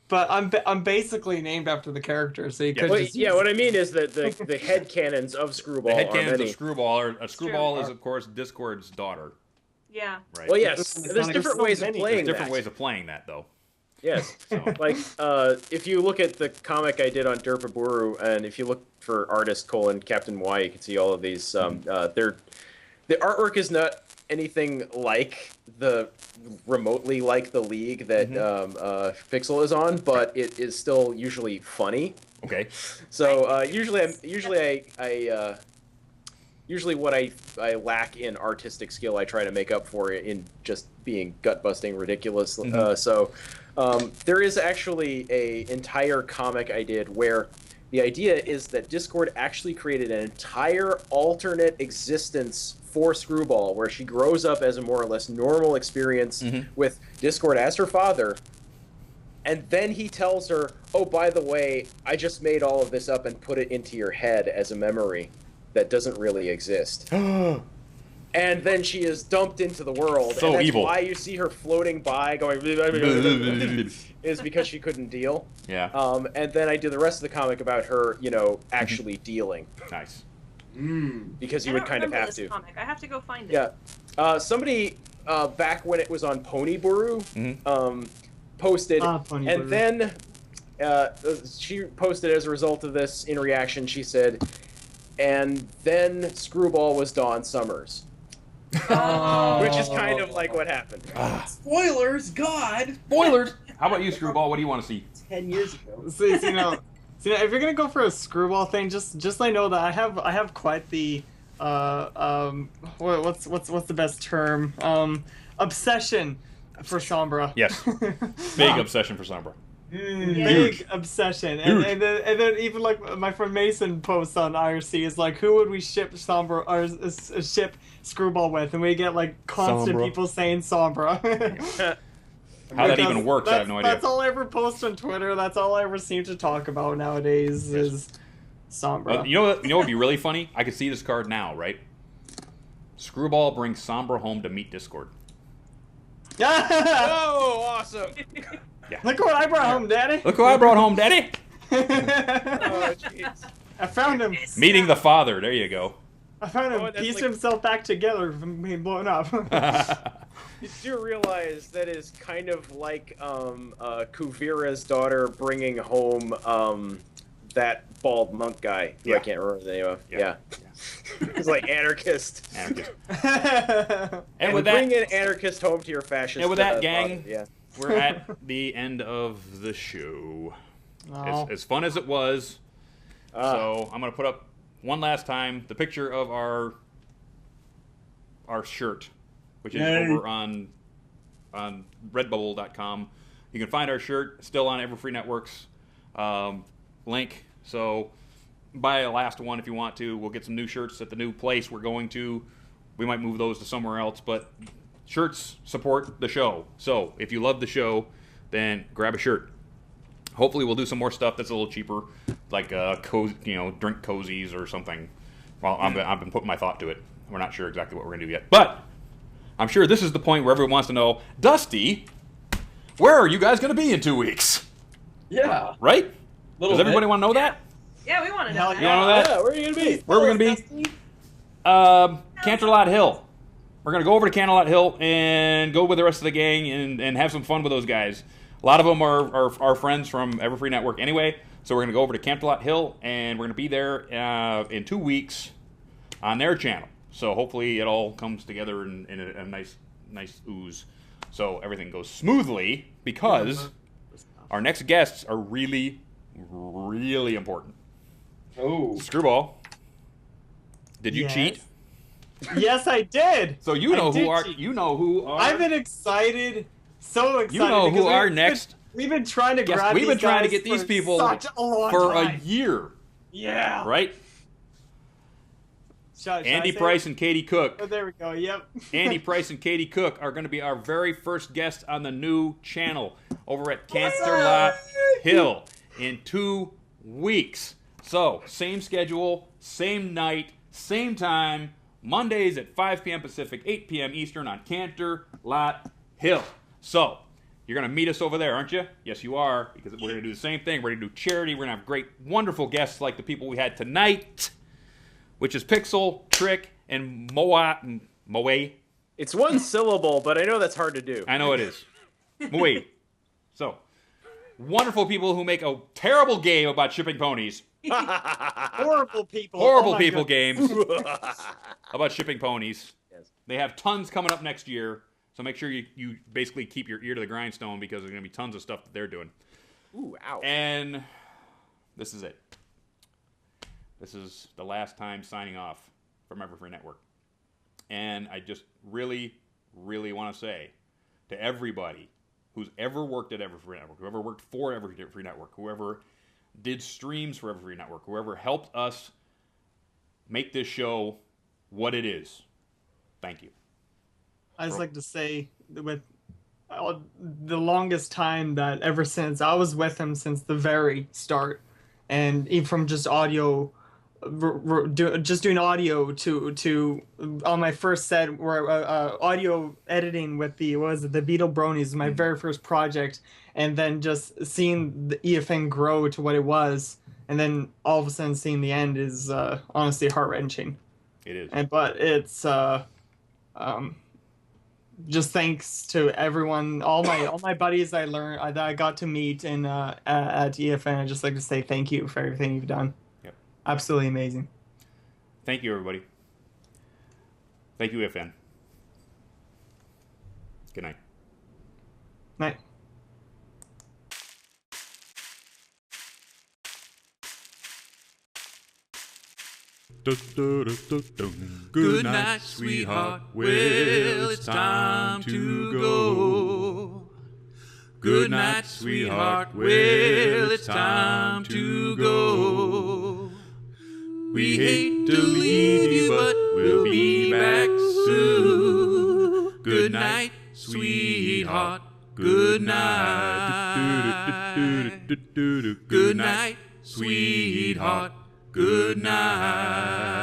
But I'm basically named after the character, so you could Well, just yeah, what I mean is that the head canons of Screwball The are headcanons many. of Screwball are Screwball true. is of course Discord's daughter. Yeah. Right. Well, yes, There's there's so different ways of many. playing There's different that. ways of playing that though. Yes. So. Like, if you look at the comic I did on Derpaburu, and if you look for artist Captain Y, you can see all of these. The artwork is not anything like remotely like the league that Pixel is on, but it is still usually funny. Okay. So usually what I lack in artistic skill, I try to make up for it in just being gut busting ridiculous. So there is actually a entire comic I did where the idea is that Discord actually created an entire alternate existence for Screwball, where she grows up as a more or less normal experience with Discord as her father. And then he tells her, oh, by the way, I just made all of this up and put it into your head as a memory that doesn't really exist. And then she is dumped into the world. So and that's evil. why you see her floating by going is because she couldn't deal. Yeah. And then I do the rest of the comic about her, actually dealing. Nice. because you I would don't kind of remember have this to. comic. I have to go find it. Yeah. Somebody back when it was on Ponyburu posted, Ponyburu. and then she posted as a result of this in reaction. She said, and then Screwball was Dawn Summers. Which is kind of like what happened. Spoilers, God. Spoilers. How about you, Screwball? What do you want to see? 10 years ago. So, if you're gonna go for a Screwball thing, just let know that I have quite the what's the best term? Obsession for Sombra. Yes. Big obsession for Sombra. Big obsession, and then even like my friend Mason posts on IRC is like, who would we ship Sombra or ship Screwball with, and we get like constant Sombra. people saying Sombra. How that even works, I have no idea. That's all I ever post on Twitter. That's all I ever seem to talk about nowadays is Sombra. You know what would be really funny? I could see this card now, right? Screwball brings Sombra home to meet Discord. Oh, awesome! Look what I brought home, Daddy. Look who I brought home, Daddy! Oh, jeez. I found him. Meeting the father. There you go. I found him. Oh, that's Pieced like- himself back together from being blown up. You do realize that is kind of like Kuvira's daughter bringing home that bald monk guy. Who I can't remember the name of. Yeah. He's like anarchist. Anarchist. And And with bring that, an anarchist home to your fascist. and with that, gang, father. Yeah. we're at the end of the show. Oh. As fun as it was, so I'm gonna put up one last time the picture of our shirt, which is over on redbubble.com. You can find our shirt still on Everfree Networks link. So buy a last one if you want to. We'll get some new shirts at the new place we're going to. We might move those to somewhere else, but shirts support the show. So if you love the show, then grab a shirt. Hopefully we'll do some more stuff that's a little cheaper, like drink cozies or something. Well, I've been putting my thought to it. We're not sure exactly what we're going to do yet. But I'm sure this is the point where everyone wants to know, Dusty, where are you guys going to be in 2 weeks? Yeah. Right? Does everybody want to know that? Yeah, we want to know Hell that. You want to know that? Yeah, where are you gonna be? Where are we going to be? Canterlot Hill. We're going to go over to Canterlot Hill and go with the rest of the gang and have some fun with those guys. A lot of them are friends from Everfree Network anyway, so we're going to go over to Canterlot Hill, and we're going to be there in 2 weeks on their channel. So hopefully it all comes together in a nice ooze, so everything goes smoothly, because our next guests are really, really important. Oh. Screwball, did you Yes. cheat? Yes, I did. So you know I did who cheat. I've I've been excited, so excited. You know who because our we've next been trying to guest. grab We've been these trying to guys get these for people such a long for time. a year, Yeah. right? Should I Andy say Price it? and Katie Cook. Oh, there we go. Yep. Andy Price and Katie Cook are going to be our very first guests on the new channel over at Canterlot Hill in 2 weeks. So, same schedule, same night, same time, Mondays at 5 p.m. Pacific, 8 p.m. Eastern on Canterlot Hill. So, you're going to meet us over there, aren't you? Yes, you are, because we're going to do the same thing. We're going to do charity. We're going to have great, wonderful guests like the people we had tonight, which is Pixel, Trick, and Moe. It's one syllable, but I know that's hard to do. I know it is. Moe. So, wonderful people who make a terrible game about shipping ponies. Horrible people. Horrible Oh my people goodness. games about shipping ponies. Yes. They have tons coming up next year, so make sure you basically keep your ear to the grindstone, because there's going to be tons of stuff that they're doing. Ooh, ow. And this is it. This is the last time signing off from Everfree Network. And I just really, really want to say to everybody who's ever worked at Everfree Network, whoever worked for Everfree Network, whoever did streams for Everfree Network, whoever helped us make this show what it is, thank you. I just like to say, with the longest time that ever since I was with him since the very start, and even from just audio, just doing audio to on my first set where audio editing with the Beetle Bronies, my very first project, and then just seeing the EFN grow to what it was, and then all of a sudden seeing the end is honestly heart-wrenching. It is. But it's just thanks to everyone, all my buddies that I got to meet at EFN. I'd just like to say thank you for everything you've done. Yep. Absolutely amazing. Thank you, everybody. Thank you, EFN. Good night. Night. Good night, sweetheart. Well, it's time to go. Good night, sweetheart. Well, it's time to go. We hate to leave you, but we'll be back soon. Good night, sweetheart. Good night. Good night, sweetheart. Good night.